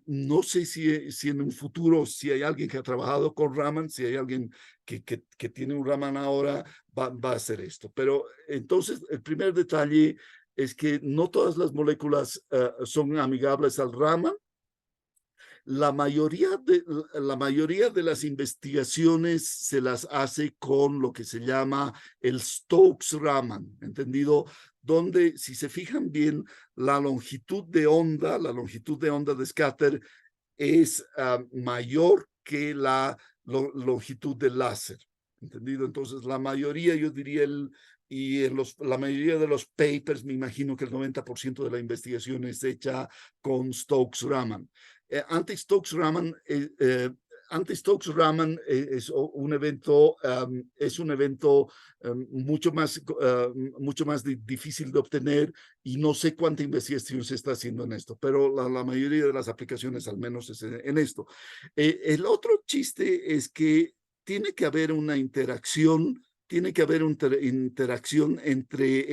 no sé si en un futuro, si hay alguien que ha trabajado con Raman, si hay alguien que tiene un Raman ahora, va a hacer esto. Pero entonces, el primer detalle es que no todas las moléculas son amigables al Raman. la mayoría de las investigaciones se las hace con lo que se llama el Stokes-Raman, ¿entendido? Donde, si se fijan bien, la longitud de onda de scatter es mayor que la longitud del láser, ¿entendido? Entonces, la mayoría, yo diría, la mayoría de los papers, me imagino que el 90% de la investigación es hecha con Stokes-Raman. Anti-Stokes-Raman es un evento, mucho más difícil de obtener, y no sé cuánta investigación se está haciendo en esto, pero la mayoría de las aplicaciones al menos es en esto. El otro chiste es que tiene que haber una interacción entre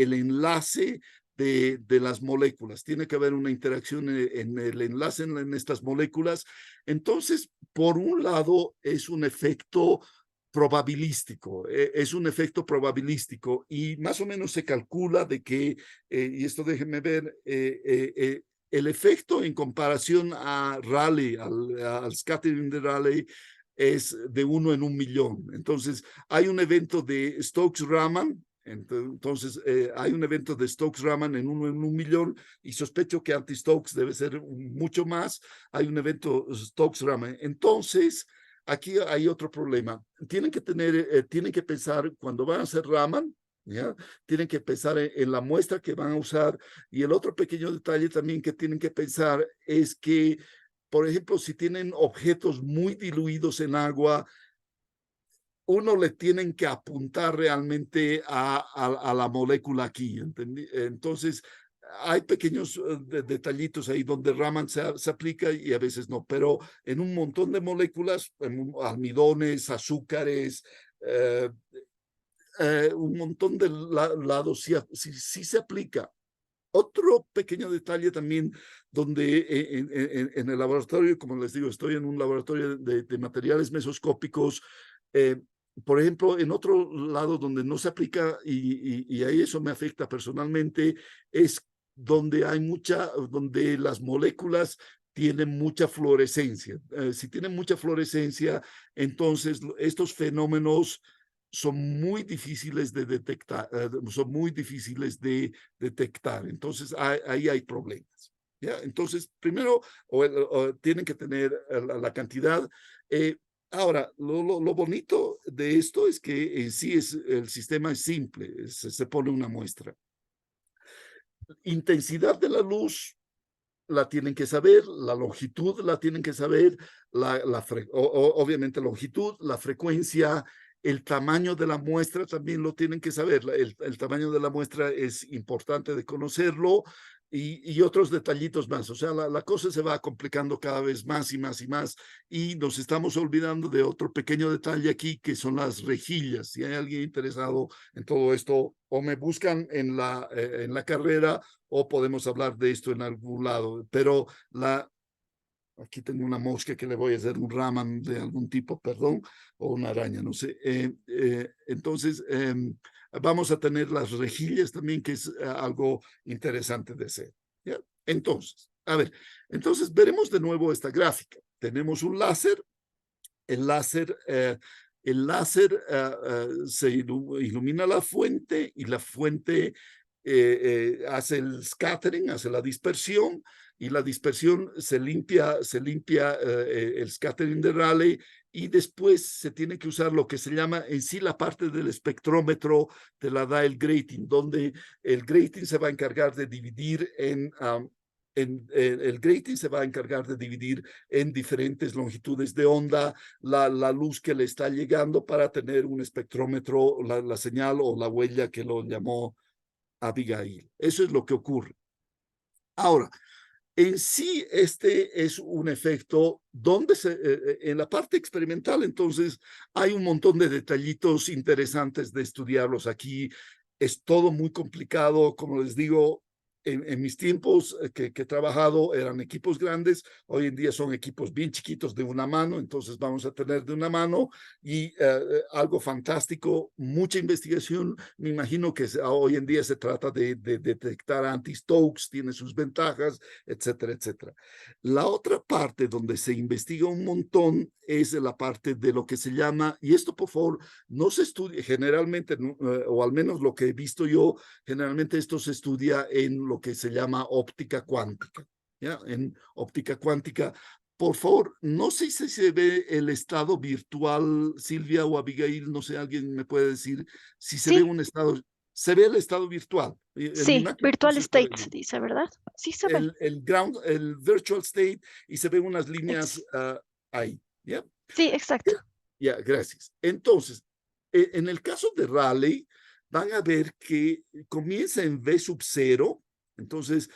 el enlace de las moléculas, tiene que haber una interacción en el enlace en estas moléculas. Entonces, por un lado, es un efecto probabilístico, y más o menos se calcula de que, y esto déjenme ver, el efecto en comparación a Rayleigh, al scattering de Rayleigh, es de 1 en 1.000.000. Entonces, hay un evento de Stokes-Raman, hay un evento de Stokes-Raman en 1 en 1.000.000, y sospecho que anti-Stokes debe ser mucho más. Hay un evento Stokes-Raman. Entonces, aquí hay otro problema. Tienen que pensar cuando van a hacer Raman, ¿ya? Tienen que pensar en la muestra que van a usar. Y el otro pequeño detalle también que tienen que pensar es que, por ejemplo, si tienen objetos muy diluidos en agua, uno le tienen que apuntar realmente a la molécula aquí, ¿entendí? Entonces, hay pequeños detallitos ahí donde Raman se aplica y a veces no, pero en un montón de moléculas, almidones, azúcares, un montón de lados sí se aplica. Otro pequeño detalle también, donde en el laboratorio, como les digo, estoy en un laboratorio de materiales mesoscópicos. Por ejemplo, en otro lado donde no se aplica, y ahí eso me afecta personalmente, es donde donde las moléculas tienen mucha fluorescencia. Si tienen mucha fluorescencia, entonces estos fenómenos son muy difíciles de detectar, Entonces, ahí hay problemas. ¿Ya? Entonces, primero, tienen que tener la cantidad. Ahora, lo bonito de esto es que en sí el sistema es simple, se pone una muestra. Intensidad de la luz la tienen que saber, la longitud la tienen que saber, obviamente longitud, la frecuencia, el tamaño de la muestra también lo tienen que saber. El tamaño de la muestra es importante de conocerlo, y otros detallitos más. O sea, la cosa se va complicando cada vez más y más y más, y nos estamos olvidando de otro pequeño detalle aquí, que son las rejillas. Si hay alguien interesado en todo esto, o me buscan en la carrera, o podemos hablar de esto en algún lado. Pero aquí tengo una mosca que le voy a hacer un Raman de algún tipo, perdón, o una araña, no sé. Entonces, vamos a tener las rejillas también, que es algo interesante de hacer. ¿Ya? Entonces, a ver, entonces veremos de nuevo esta gráfica. Tenemos un láser. El láser se ilumina la fuente, y la fuente hace el scattering, hace la dispersión, y la dispersión se limpia el scattering de Rayleigh, y después se tiene que usar lo que se llama en sí la parte del espectrómetro de la dial grating, donde el grating se va a encargar de dividir el grating se va a encargar de dividir en diferentes longitudes de onda la luz que le está llegando, para tener un espectrómetro, la señal o la huella que lo llamó Abigail. Eso es lo que ocurre. Ahora, en sí, este es un efecto donde en la parte experimental, entonces, hay un montón de detallitos interesantes de estudiarlos aquí. Es todo muy complicado, como les digo. en mis tiempos que he trabajado eran equipos grandes, hoy en día son equipos bien chiquitos de una mano, entonces vamos a tener de una mano y algo fantástico, mucha investigación. Me imagino que hoy en día se trata de detectar anti-Stokes, tiene sus ventajas, etcétera, etcétera. La otra parte donde se investiga un montón es la parte de lo que se llama, y esto por favor no se estudia generalmente, o al menos lo que he visto yo, generalmente esto se estudia en lo que se llama óptica cuántica. ¿Ya? En óptica cuántica, por favor, no sé si se ve el estado virtual, Silvia o Abigail, no sé, alguien me puede decir si se ve Sí, un estado, se ve el estado virtual. En mi sí, máquina no virtual se está state viendo. dice, ¿verdad? Sí se ve. El virtual state y se ven unas líneas Ex- ahí. ¿Ya? sí, exacto. Ya, gracias. Entonces, en el caso de Raleigh, van a ver que comienza en V sub 0, entonces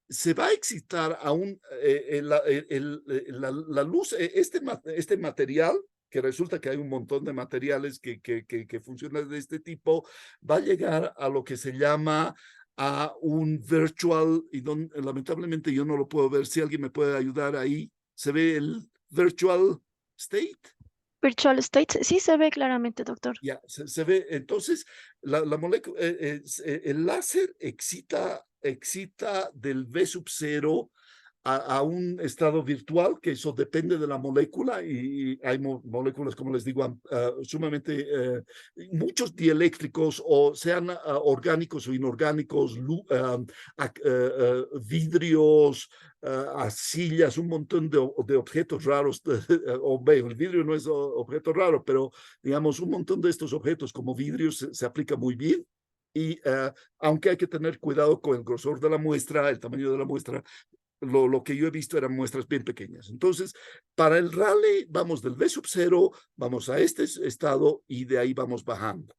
se va a excitar aún la luz, este material, que resulta que hay un montón de materiales que funcionan de este tipo, va a llegar a lo que se llama a un virtual, y lamentablemente yo no lo puedo ver, si alguien me puede ayudar ahí, ¿se ve el virtual state? Virtual state, sí se ve claramente, doctor. Ya, se ve, entonces, la molécula, el láser excita del V sub 0 a un estado virtual, que eso depende de la molécula, y hay moléculas, como les digo, sumamente, muchos dieléctricos, o sean orgánicos o inorgánicos, vidrios, arcillas, un montón de objetos raros, el vidrio no es objeto raro, pero digamos, un montón de estos objetos como vidrios se aplica muy bien. Y aunque hay que tener cuidado con el grosor de la muestra, el tamaño de la muestra, lo que yo he visto eran muestras bien pequeñas. Entonces, para el Raleigh vamos del V sub 0, vamos a este estado y de ahí vamos bajando.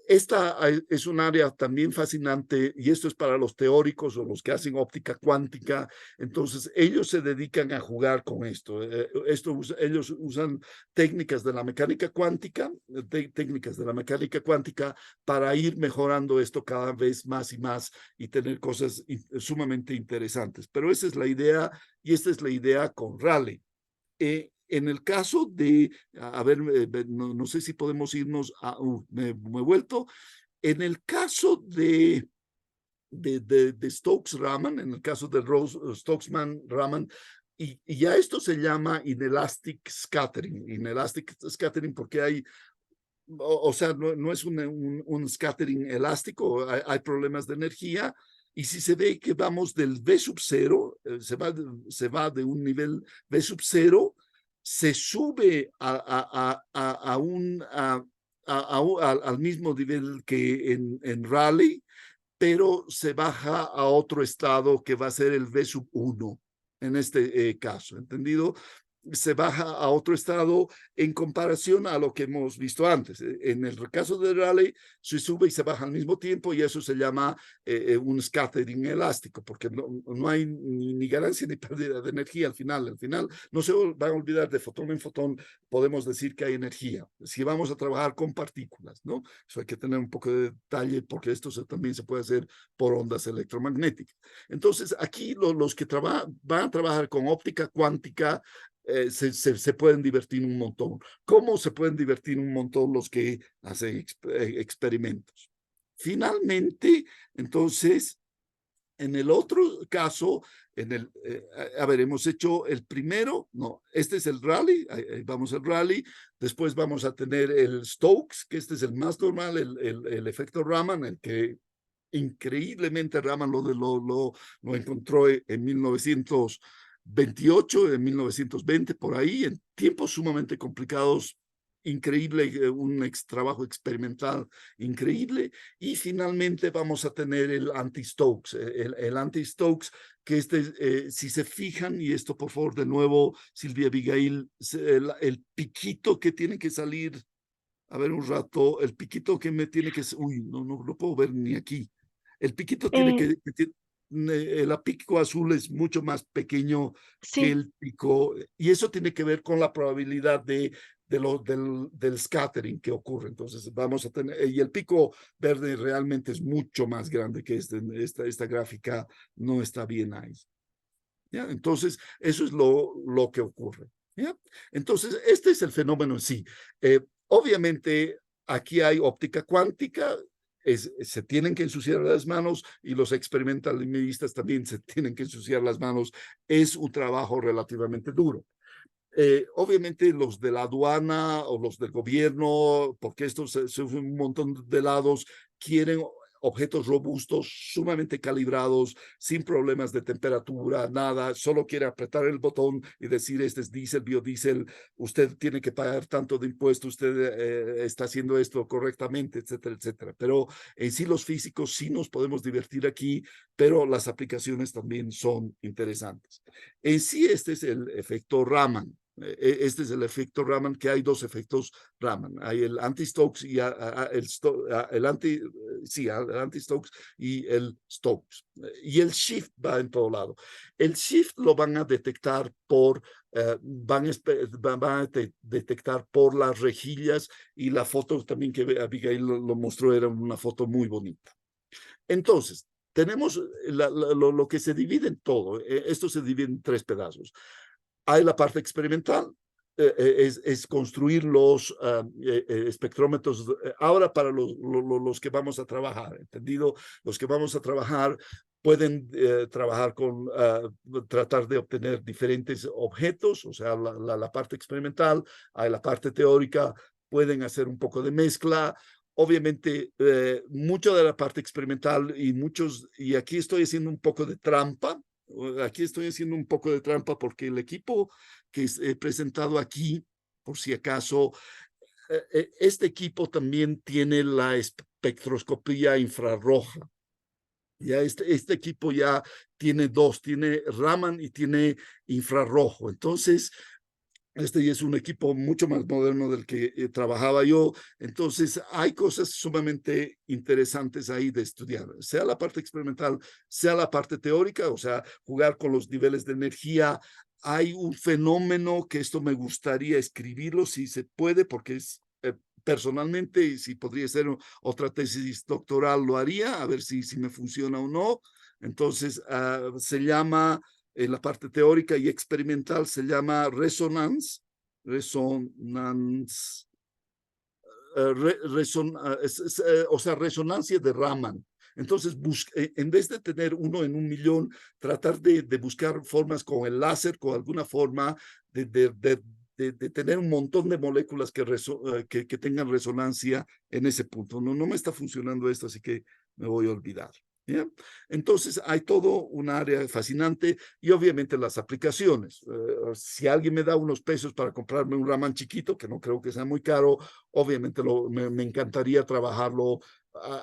Esta es un área también fascinante, y esto es para los teóricos o los que hacen óptica cuántica. Entonces, ellos se dedican a jugar con esto. Ellos usan técnicas de la mecánica cuántica, para ir mejorando esto cada vez más y más y tener cosas sumamente interesantes. Pero esa es la idea, y esta es la idea con Raleigh. En el caso de, a ver, no sé si podemos irnos a, me he vuelto, en el caso de Stokes-Raman, en el caso de Stokes-Raman, y ya esto se llama inelastic scattering porque hay, o sea, no es un scattering elástico, hay problemas de energía, y si se ve que vamos del V sub 0, se va de un nivel V sub 0, se sube al mismo nivel que en Raleigh, pero se baja a otro estado que va a ser el V sub 1 en este caso, ¿entendido? Se baja a otro estado en comparación a lo que hemos visto antes. En el caso de Raleigh, se sube y se baja al mismo tiempo, y eso se llama un scattering elástico, porque no hay ni ganancia ni pérdida de energía al final. Al final no se van a olvidar de fotón en fotón, podemos decir que hay energía. Si vamos a trabajar con partículas, ¿no? Eso hay que tener un poco de detalle, porque esto también se puede hacer por ondas electromagnéticas. Entonces, aquí los que van a trabajar con óptica cuántica, se pueden divertir un montón. ¿Cómo se pueden divertir un montón los que hacen experimentos? Finalmente, entonces, en el otro caso, a ver, hemos hecho el primero, no, este es el Raleigh, vamos al Raleigh, después vamos a tener el Stokes, que este es el más normal, el efecto Raman, el que increíblemente Raman lo encontró en 1928, en 1920, por ahí, en tiempos sumamente complicados, increíble, un trabajo experimental increíble. Y finalmente vamos a tener el anti-Stokes, el anti-Stokes, que si se fijan, y esto por favor de nuevo, Silvia Abigail, el piquito que tiene que salir, a ver un rato, el piquito que me tiene que, uy, no lo puedo ver ni aquí. El piquito tiene Eh, el pico azul es mucho más pequeño que sí, el pico, y eso tiene que ver con la probabilidad de del scattering que ocurre. Entonces vamos a tener, y el pico verde realmente es mucho más grande que esta gráfica no está bien ahí. ¿Ya? Entonces, eso es lo que ocurre. ¿Ya? Entonces, este es el fenómeno en sí. Obviamente, aquí hay óptica cuántica, se tienen que ensuciar las manos y los experimentalistas también se tienen que ensuciar las manos. Es un trabajo relativamente duro. Obviamente los de la aduana o los del gobierno, porque estos se usan un montón de lados, quieren objetos robustos, sumamente calibrados, sin problemas de temperatura, nada, solo quiere apretar el botón y decir, este es diésel, biodiesel, usted tiene que pagar tanto de impuesto, usted está haciendo esto correctamente, etcétera, etcétera. Pero en sí los físicos sí nos podemos divertir aquí, pero las aplicaciones también son interesantes. En sí este es el efecto Raman. Este es el efecto Raman, que hay dos efectos Raman. Hay el anti-Stokes y el anti-Stokes y el Stokes. Y el shift va en todo lado. El shift lo van a detectar van a detectar por las rejillas, y la foto también que Abigail lo mostró era una foto muy bonita. Entonces, tenemos lo que se divide en todo. Esto se divide en tres pedazos. Hay la parte experimental, es construir los espectrómetros ahora para los que vamos a trabajar, ¿entendido? Los que vamos a trabajar pueden trabajar con, tratar de obtener diferentes objetos, o sea, la parte experimental, hay la parte teórica, pueden hacer un poco de mezcla. Obviamente, mucho de la parte experimental y aquí estoy haciendo un poco de trampa. Aquí estoy haciendo un poco de trampa porque el equipo que he presentado aquí, por si acaso, este equipo también tiene la espectroscopía infrarroja. Ya este equipo ya tiene dos, tiene Raman y tiene infrarrojo. Entonces, este ya es un equipo mucho más moderno del que trabajaba yo. Entonces, hay cosas sumamente interesantes ahí de estudiar, sea la parte experimental, sea la parte teórica, o sea, jugar con los niveles de energía. Hay un fenómeno que esto me gustaría escribirlo, si se puede, porque es personalmente, y si podría ser otra tesis doctoral, lo haría, a ver si me funciona o no. Entonces, se llama la parte teórica y experimental, se llama resonance, o sea, resonancia de Raman. Entonces, en vez de tener uno en 1.000.000, tratar de buscar formas con el láser, con alguna forma de tener un montón de moléculas que tengan resonancia en ese punto. No me está funcionando esto, así que me voy a olvidar. ¿Ya? Entonces hay todo un área fascinante y obviamente las aplicaciones. Si alguien me da unos pesos para comprarme un Raman chiquito, que no creo que sea muy caro, obviamente me encantaría trabajarlo,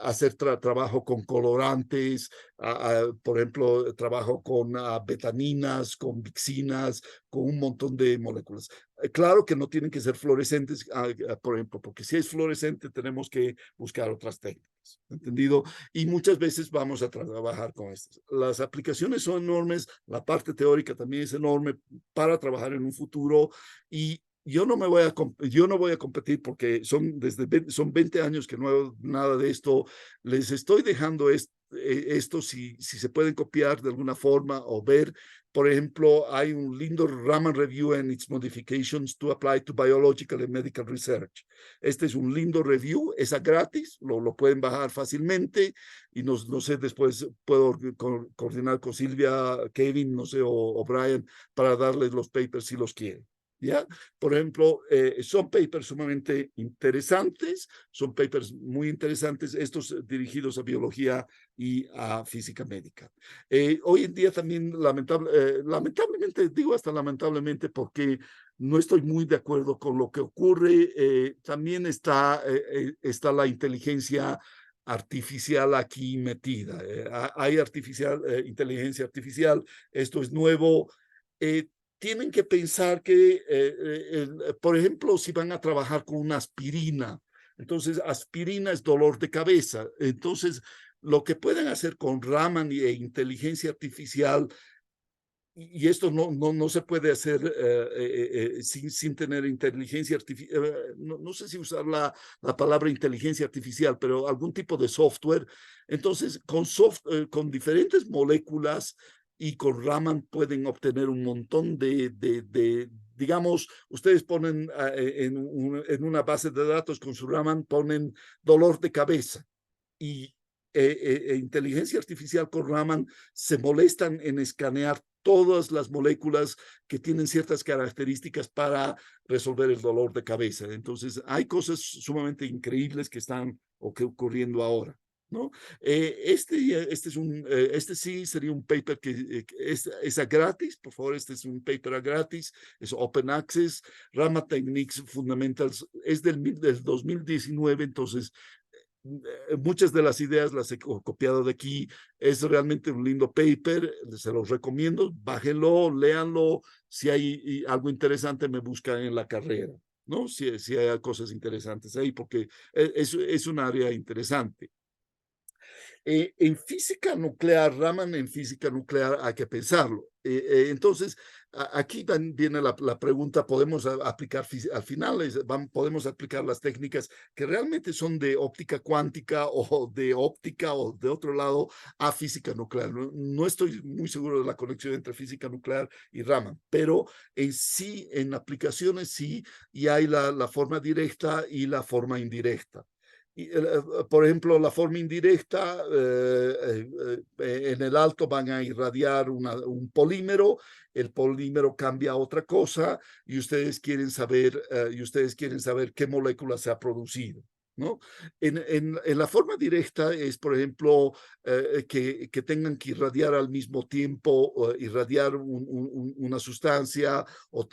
hacer trabajo con colorantes, por ejemplo, trabajo con betaninas, con vixinas, con un montón de moléculas. Claro que no tienen que ser fluorescentes, por ejemplo, porque si es fluorescente tenemos que buscar otras técnicas, ¿entendido? Y muchas veces vamos a trabajar con estas. Las aplicaciones son enormes, la parte teórica también es enorme para trabajar en un futuro, y yo no voy a competir porque son 20 años que no hago nada de esto. Les estoy dejando esto si se pueden copiar de alguna forma o ver. Por ejemplo, hay un lindo Raman Review and its modifications to apply to biological and medical research. Este es un lindo review, es gratis, lo pueden bajar fácilmente, y no sé, después puedo coordinar con Silvia, Kevin, no sé, o Brian, para darles los papers si los quieren. ¿Ya? Por ejemplo, son papers sumamente interesantes, son papers muy interesantes, estos dirigidos a biología y a física médica. Hoy en día también, lamentablemente, digo hasta lamentablemente porque no estoy muy de acuerdo con lo que ocurre, también está la inteligencia artificial aquí metida. Hay inteligencia artificial, esto es nuevo. Tienen que pensar que, por ejemplo, si van a trabajar con una aspirina, entonces aspirina es dolor de cabeza. Entonces, lo que pueden hacer con Raman e inteligencia artificial y esto no se puede hacer sin tener inteligencia artificial, no sé si usar la palabra inteligencia artificial, pero algún tipo de software. Entonces, con diferentes moléculas y con Raman pueden obtener un montón digamos, ustedes ponen en una base de datos con su Raman, ponen dolor de cabeza y inteligencia artificial con Raman se molestan en escanear todas las moléculas que tienen ciertas características para resolver el dolor de cabeza. Entonces, hay cosas sumamente increíbles que están ocurriendo ahora, ¿no? Este sí sería un paper que es a gratis, por favor, este es un paper a gratis, es Open Access, Rama Techniques Fundamentals, es del 2019, entonces muchas de las ideas las he copiado de aquí. Es realmente un lindo paper, se los recomiendo, bájenlo, léanlo. Si hay algo interesante, me buscan en la carrera, ¿no? Si hay cosas interesantes ahí, porque es un área interesante. En física nuclear, Raman, en física nuclear hay que pensarlo. Entonces, aquí viene la pregunta, ¿podemos aplicar al final? ¿Podemos aplicar las técnicas que realmente son de óptica cuántica o de óptica o de otro lado a física nuclear? No estoy muy seguro de la conexión entre física nuclear y Raman, pero en sí, en aplicaciones sí, y hay la forma directa y la forma indirecta. Por ejemplo, la forma indirecta, en el alto van a irradiar un polímero, el polímero cambia a otra cosa y ustedes quieren saber qué molécula se ha producido, ¿no? En la forma directa es, por ejemplo, que tengan que irradiar al mismo tiempo, irradiar una sustancia o,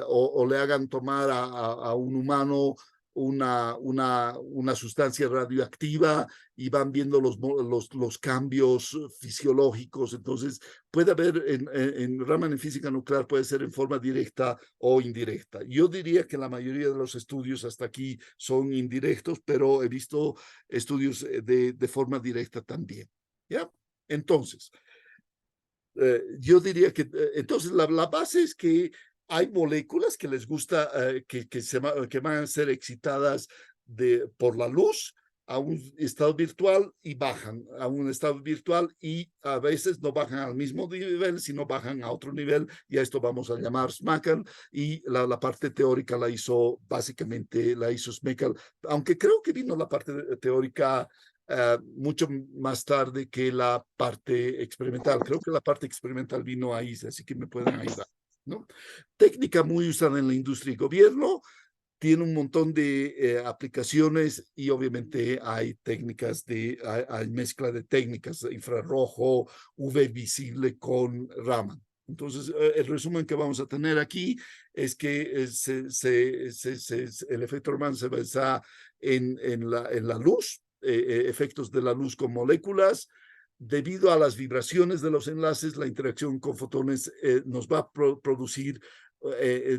o le hagan tomar a un humano una sustancia radioactiva y van viendo los cambios fisiológicos. Entonces, puede haber en Raman en física nuclear, puede ser en forma directa o indirecta. Yo diría que la mayoría de los estudios hasta aquí son indirectos, pero he visto estudios de forma directa también. ¿Ya? Entonces, yo diría que entonces la base es que hay moléculas que les gusta que van a ser excitadas por la luz a un estado virtual y bajan a un estado virtual y a veces no bajan al mismo nivel, sino bajan a otro nivel y a esto vamos a llamar Smacker y la parte teórica básicamente la hizo Smacker, aunque creo que vino la parte teórica mucho más tarde que la parte experimental. Creo que la parte experimental vino ahí, así que me pueden ayudar, ¿no? Técnica muy usada en la industria y gobierno, tiene un montón de aplicaciones y obviamente hay hay mezcla de técnicas, infrarrojo, UV visible con Raman. Entonces, el resumen que vamos a tener aquí es que el efecto Raman se basa en la luz, efectos de la luz con moléculas. Debido a las vibraciones de los enlaces, la interacción con fotones nos va a producir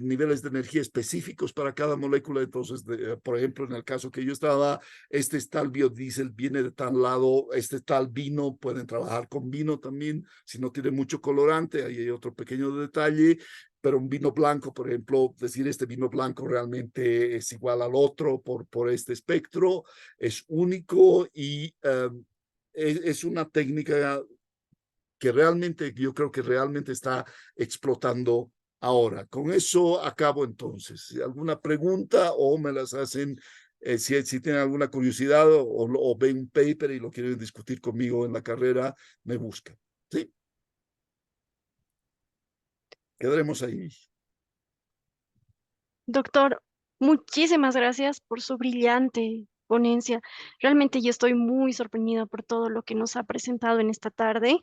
niveles de energía específicos para cada molécula. Entonces, por ejemplo, en el caso que yo estaba, este es tal biodiesel, viene de tal lado, este tal vino, pueden trabajar con vino también, si no tiene mucho colorante, ahí hay otro pequeño detalle, pero un vino blanco, por ejemplo, decir este vino blanco realmente es igual al otro por este espectro, es único y es una técnica que realmente, yo creo que realmente está explotando ahora. Con eso acabo entonces. ¿Alguna pregunta o me las hacen si tienen alguna curiosidad o ven un paper y lo quieren discutir conmigo en la carrera, me buscan? ¿Sí? Quedaremos ahí. Doctor, muchísimas gracias por su brillante ponencia. Realmente yo estoy muy sorprendida por todo lo que nos ha presentado en esta tarde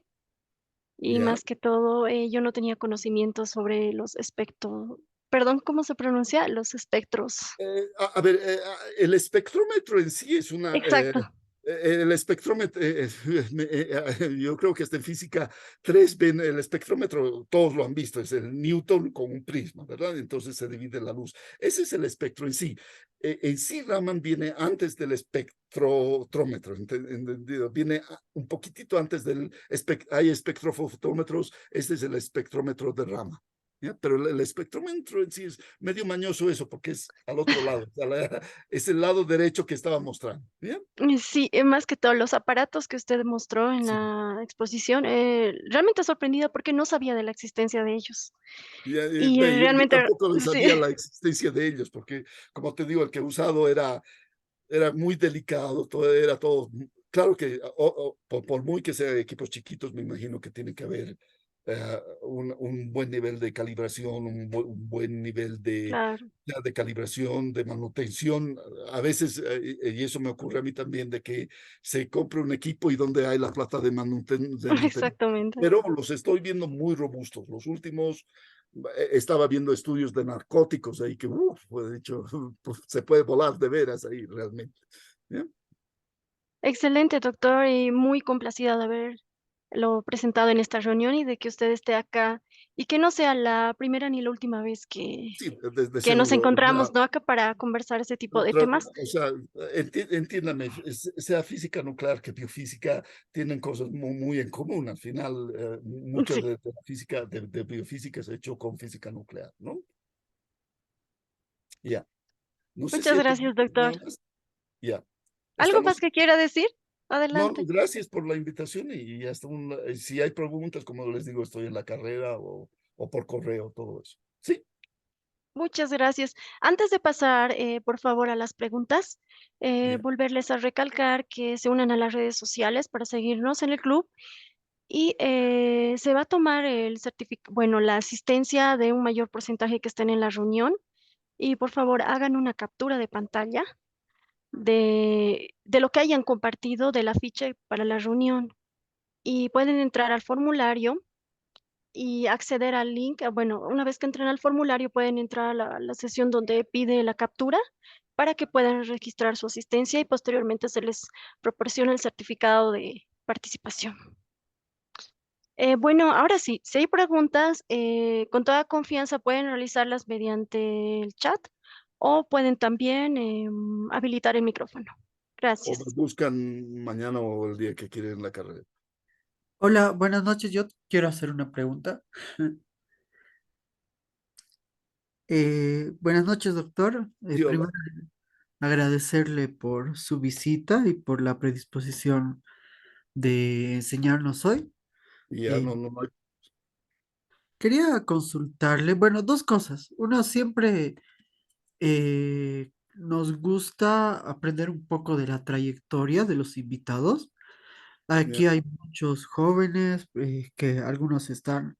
y ¿Ya? más que todo, yo no tenía conocimiento sobre los espectros, perdón, ¿cómo se pronuncia? Los espectros. A ver, el espectrómetro en sí es Exacto. El espectrómetro, yo creo que hasta en física 3 ven el espectrómetro, todos lo han visto, es el Newton con un prisma, ¿verdad? Entonces se divide la luz. Ese es el espectro en sí. En sí, Raman viene antes del espectrómetro, ¿entendido? Viene un poquitito antes del, hay espectrofotómetros, este es el espectrómetro de Raman. ¿Ya? Pero el espectrómetro en sí es medio mañoso eso, porque es al otro lado, es el lado derecho que estaba mostrando. ¿Ya? Sí, más que todo los aparatos que usted mostró en Sí. la exposición, realmente sorprendida porque no sabía de la existencia de ellos. Y Yo realmente, tampoco le sí, sabía la existencia de ellos, porque como te digo, el que he usado era muy delicado, todo era todo, claro que por muy que sea equipos chiquitos, me imagino que tiene que haber un buen nivel de calibración, un buen nivel claro, ya de calibración, de manutención. A veces, y eso me ocurre a mí también, de que se compra un equipo y donde hay la plata de mantenimiento. exactamente. Pero los estoy viendo muy robustos. Los últimos, estaba viendo estudios de narcóticos ahí que, pues, dicho, pues, se puede volar de veras ahí realmente. ¿Ya? Excelente, doctor, y muy complacida de haberlo presentado en esta reunión y de que usted esté acá y que no sea la primera ni la última vez Sí, desde que nos seguro. O encontramos, sea, ¿no? Acá para conversar ese tipo de temas. o sea, entiéndame, sea física nuclear que biofísica, tienen cosas muy en común. Al final, mucha Sí, de la física, de biofísica se ha hecho con física nuclear, ¿no? Ya. No sé si muchas hay gracias, preguntas doctor. nada más. Ya. ¿Algo más Estamos. que quiera decir? No, no, Adelante. gracias por la invitación y hasta si hay preguntas, como les digo, estoy en la carrera o por correo, todo eso. Sí, Muchas gracias. Antes de pasar, por favor, a las preguntas, ya, volverles a recalcar que se unan a las redes sociales para seguirnos en el club y se va a tomar el bueno, la asistencia de un mayor porcentaje que estén en la reunión y por favor hagan una captura de pantalla de lo que hayan compartido del afiche para la reunión y pueden entrar al formulario y acceder al link. Bueno, una vez que entren al formulario, pueden entrar a la sesión donde pide la captura para que puedan registrar su asistencia y posteriormente se les proporciona el certificado de participación. Bueno, ahora sí, si hay preguntas, con toda confianza pueden realizarlas mediante el chat o pueden también habilitar el micrófono. o me Gracias. buscan mañana o el día que quieren la carrera. Hola, buenas noches. Yo quiero hacer una pregunta. Buenas noches, doctor. Sí, hola. Primero, agradecerle por su visita y por la predisposición de enseñarnos hoy. Ya, Eh, no, Quería consultarle, bueno, dos cosas. Una, siempre nos gusta aprender un poco de la trayectoria de los invitados. ya, Aquí hay muchos jóvenes que algunos están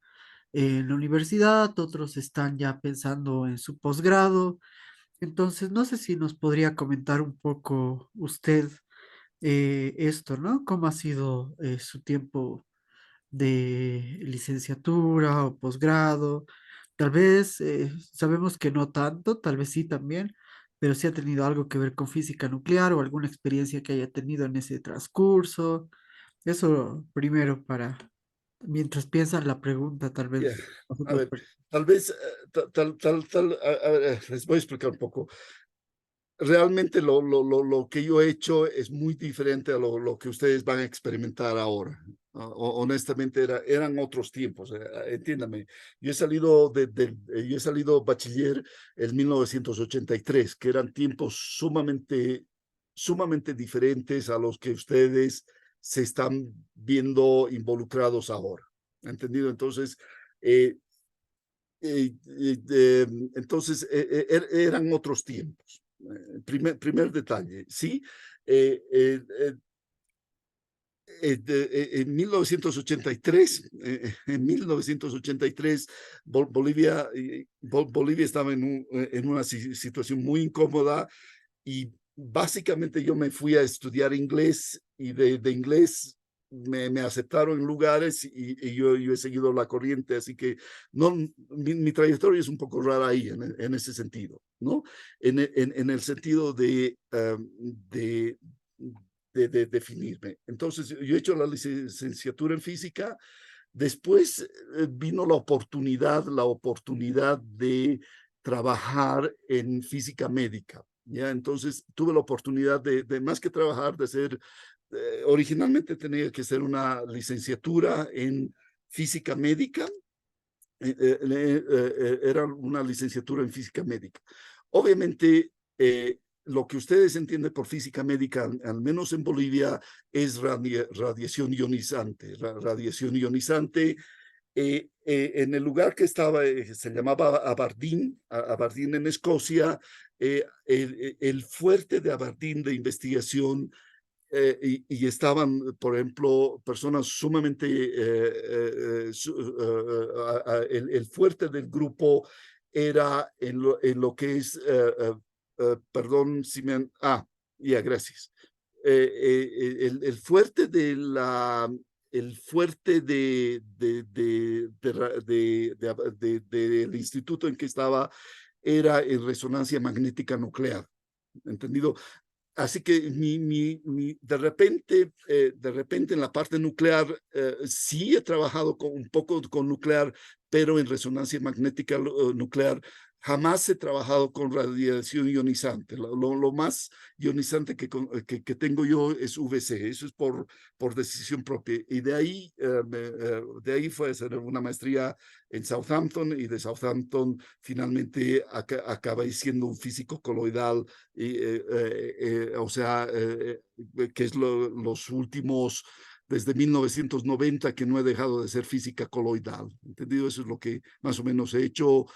en la universidad, otros están ya pensando en su posgrado. Entonces, no sé si nos podría comentar un poco usted esto, ¿no? ¿Cómo ha sido su tiempo de licenciatura o posgrado? Tal vez sabemos que no tanto, tal vez sí también, pero si ha tenido algo que ver con física nuclear o alguna experiencia que haya tenido en ese transcurso. Eso primero para, mientras piensan la pregunta, tal ya. vez A nosotros. ver, tal vez, a ver, les voy a explicar un poco. Realmente lo que yo he hecho es muy diferente a lo que ustedes van a experimentar ahora. Honestamente, eran otros tiempos, entiéndame. Yo he salido bachiller en 1983, que eran tiempos sumamente diferentes a los que ustedes se están viendo involucrados ahora. ¿Entendido? Entonces, eh, entonces eran otros tiempos. Primer detalle, ¿sí? Eh, eh, eh, en 1983, en 1983 Bolivia estaba en una situación muy incómoda y básicamente yo me fui a estudiar inglés y de inglés me aceptaron en lugares y yo he seguido la corriente, así que no, mi trayectoria es un poco rara ahí en ese sentido, ¿no? En el sentido de de definirme. Entonces, yo he hecho la licenciatura en física. Después vino la oportunidad de trabajar en física médica. ¿Ya? Entonces tuve la oportunidad de más que trabajar, de ser, originalmente tenía que ser una licenciatura en física médica, era una licenciatura en física médica. Obviamente, lo que ustedes entienden por física médica, al menos en Bolivia, es radiación ionizante. Radiación ionizante en el lugar que estaba, se llamaba Aberdeen, Aberdeen en Escocia, el fuerte de Aberdeen de investigación, y estaban, por ejemplo, personas sumamente, el fuerte del grupo era en lo que es, perdón si me han, gracias. El fuerte de la, el fuerte del instituto en que estaba era en resonancia magnética nuclear, ¿entendido? Así que de repente en la parte nuclear, sí he trabajado un poco con nuclear, pero en resonancia magnética nuclear jamás he trabajado con radiación ionizante. Lo más ionizante que tengo yo es VC, eso es por decisión propia. Y de ahí fue a hacer una maestría en Southampton, y de Southampton finalmente acabé siendo un físico coloidal, o sea, que es los últimos, desde 1990, que no he dejado de ser física coloidal, ¿entendido? Eso es lo que más o menos he hecho.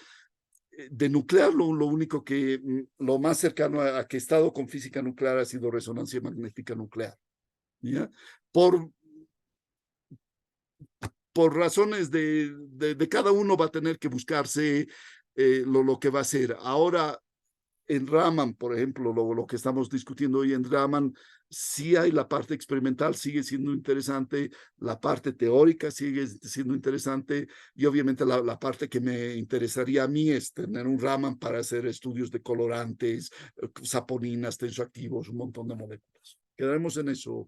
De nuclear, lo único que, lo más cercano a que he estado con física nuclear ha sido resonancia magnética nuclear, ¿ya? Por razones de cada uno va a tener que buscarse lo que va a hacer. Ahora, en Raman, por ejemplo, lo que estamos discutiendo hoy en Raman, sí hay la parte experimental, sigue siendo interesante, la parte teórica sigue siendo interesante, y obviamente la parte que me interesaría a mí es tener un Raman para hacer estudios de colorantes, saponinas, tensoactivos, un montón de moléculas. Quedaremos en eso,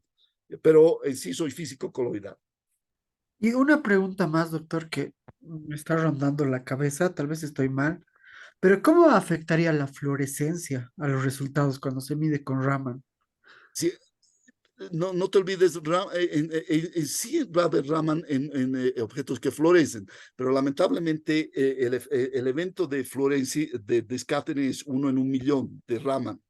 pero en sí soy físico coloidal. Y una pregunta más, doctor, que me está rondando la cabeza, tal vez estoy mal, pero ¿cómo afectaría la fluorescencia a los resultados cuando se mide con Raman? Sí, no te olvides, sí va a haber Raman en objetos que florecen, pero lamentablemente el evento de florencia, de descátene, es 1 en 1.000.000 de Raman.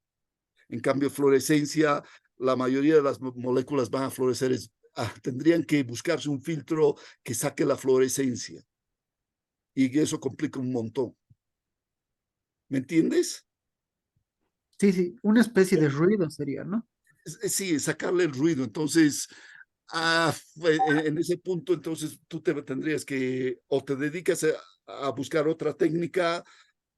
En cambio, fluorescencia, la mayoría de las moléculas van a florecer, tendrían que buscarse un filtro que saque la fluorescencia, y eso complica un montón. ¿Me entiendes? Sí, sí, una especie de ruido sería, ¿no? Sí, sacarle el ruido. Entonces, en ese punto, entonces tú tendrías que, o te dedicas a buscar otra técnica,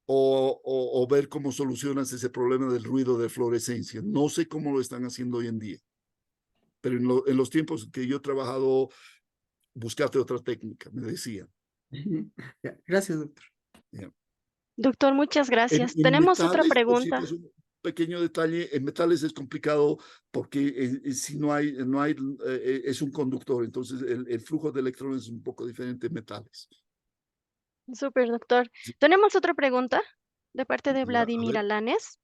o ver cómo solucionas ese problema del ruido de fluorescencia. No sé cómo lo están haciendo hoy en día, pero en los tiempos que yo he trabajado, buscarte otra técnica, me decían. Ya, gracias, doctor. Yeah. Doctor, muchas gracias. En Tenemos otra metales, por si pregunta. acaso, un pequeño detalle, en metales es complicado porque si no hay, es un conductor, entonces el flujo de electrones es un poco diferente en metales. Súper, doctor. Sí, Tenemos otra pregunta de parte de ya, a Vladimir ver, Alanes.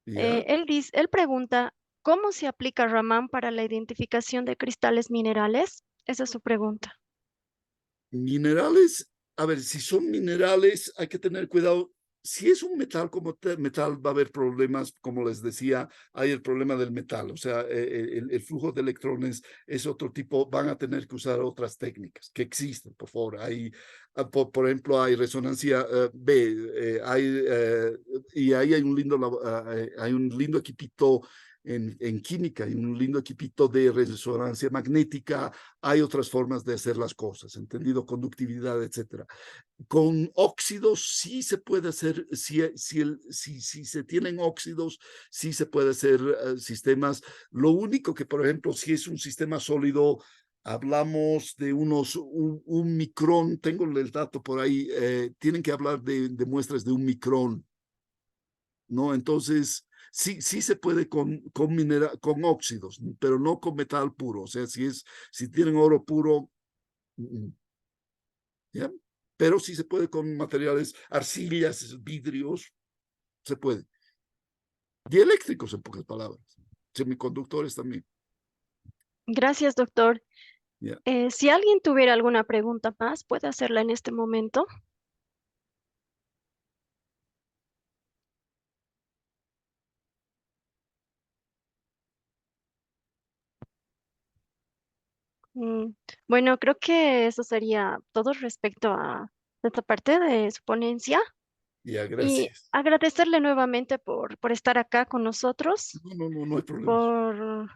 ya. Él pregunta, ¿cómo se aplica Raman para la identificación de cristales minerales? Esa es su pregunta. Minerales, a ver, si son minerales, hay que tener cuidado. Si es un metal como metal, va a haber problemas, como les decía, hay el problema del metal, o sea, el flujo de electrones es otro tipo, van a tener que usar otras técnicas que existen, por favor. Hay, por ejemplo, hay resonancia B, y ahí hay un lindo equipito en química, y un lindo equipito de resonancia magnética. Hay otras formas de hacer las cosas, entendido, conductividad, etcétera. Con óxidos sí se puede hacer, si se tienen óxidos, sí se puede hacer sistemas. Lo único que, por ejemplo, si es un sistema sólido, hablamos de un micrón, tengo el dato por ahí, tienen que hablar de muestras de 1 micrón, ¿no? Entonces, Sí, sí se puede con con óxidos, pero no con metal puro. O sea, si tienen oro puro, ¿ya? Pero sí se puede con materiales, arcillas, vidrios, se puede. Dieléctricos, en pocas palabras. Semiconductores también. Gracias, doctor. ¿Ya? Si alguien tuviera alguna pregunta más, puede hacerla en este momento. Mm, Bueno, creo que eso sería todo respecto a esta parte de su ponencia Ya, y gracias. agradecerle nuevamente por estar acá con nosotros, No hay problema. por,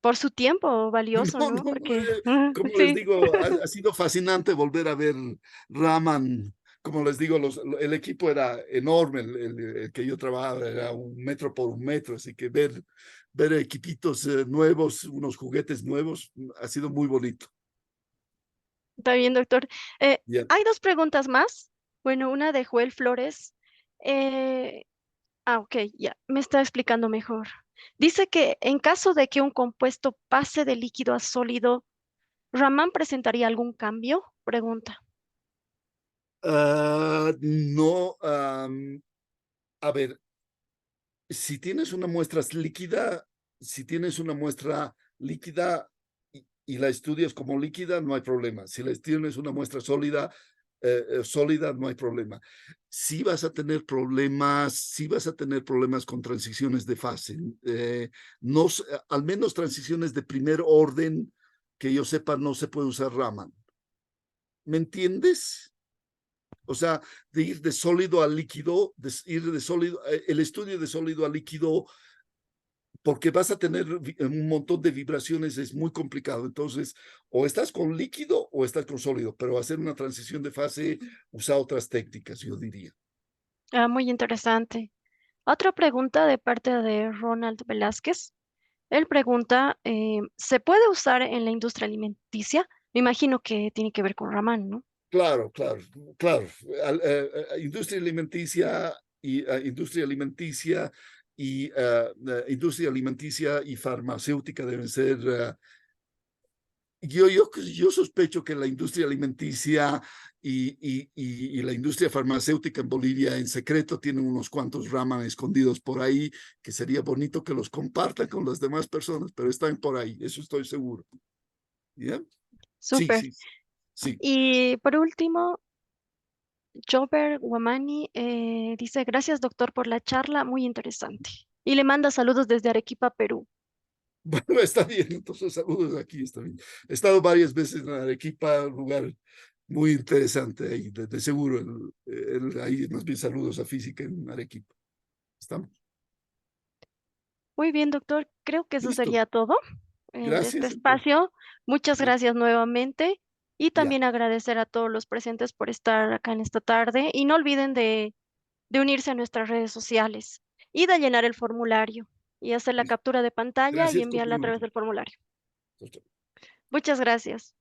por su tiempo valioso, No, ¿no? no, Porque, como les sí, digo, ha sido fascinante volver a ver Raman. Como les digo, el equipo era enorme, el que yo trabajaba era 1 metro por 1 metro, así que ver equipitos nuevos, unos juguetes nuevos, ha sido muy bonito. está bien, doctor. Ya. Hay dos preguntas más. Bueno, una de Joel Flores. Eh, ok, ya, me está explicando mejor. Dice que en caso de que un compuesto pase de líquido a sólido, ¿Raman presentaría algún cambio? Pregunta. No, a ver, si tienes una muestra líquida, si tienes una muestra líquida y la estudias como líquida, no hay problema. Si la tienes una muestra sólida, no hay problema. Sí vas a tener problemas, sí vas a tener problemas con transiciones de fase. No, al menos transiciones de primer orden, que yo sepa, no se puede usar Raman. ¿Me entiendes? O sea, de ir de sólido a líquido, ir de sólido, el estudio de sólido a líquido, porque vas a tener un montón de vibraciones, es muy complicado. Entonces, o estás con líquido o estás con sólido, pero hacer una transición de fase usa otras técnicas, yo diría. Muy interesante. Otra pregunta de parte de Ronald Velázquez. Él pregunta, ¿se puede usar en la industria alimenticia? Me imagino que tiene que ver con Raman, ¿no? Claro, claro, claro. Industria alimenticia y industria alimenticia y farmacéutica deben ser yo sospecho que la industria alimenticia y la industria farmacéutica en Bolivia en secreto tienen unos cuantos ramas escondidos por ahí, que sería bonito que los compartan con las demás personas, pero están por ahí, eso estoy seguro. ¿Ya? Sí, Súper. sí, sí. Y por último, Jober Guamani dice, gracias doctor por la charla, muy interesante. Y le manda saludos desde Arequipa, Perú. Bueno, está bien, entonces saludos aquí, está bien. He estado varias veces en Arequipa, un lugar muy interesante ahí, de seguro, ahí más bien saludos a Física en Arequipa. Estamos. Muy bien, doctor. Creo que eso Listo. sería todo de este Gracias, entonces. espacio. Muchas gracias nuevamente y Ya, también agradecer a todos los presentes por estar acá en esta tarde. Y no olviden de unirse a nuestras redes sociales y de llenar el formulario y hacer la listo. captura de pantalla y Gracias, enviarla a través cumplimiento. del formulario. Muchas gracias.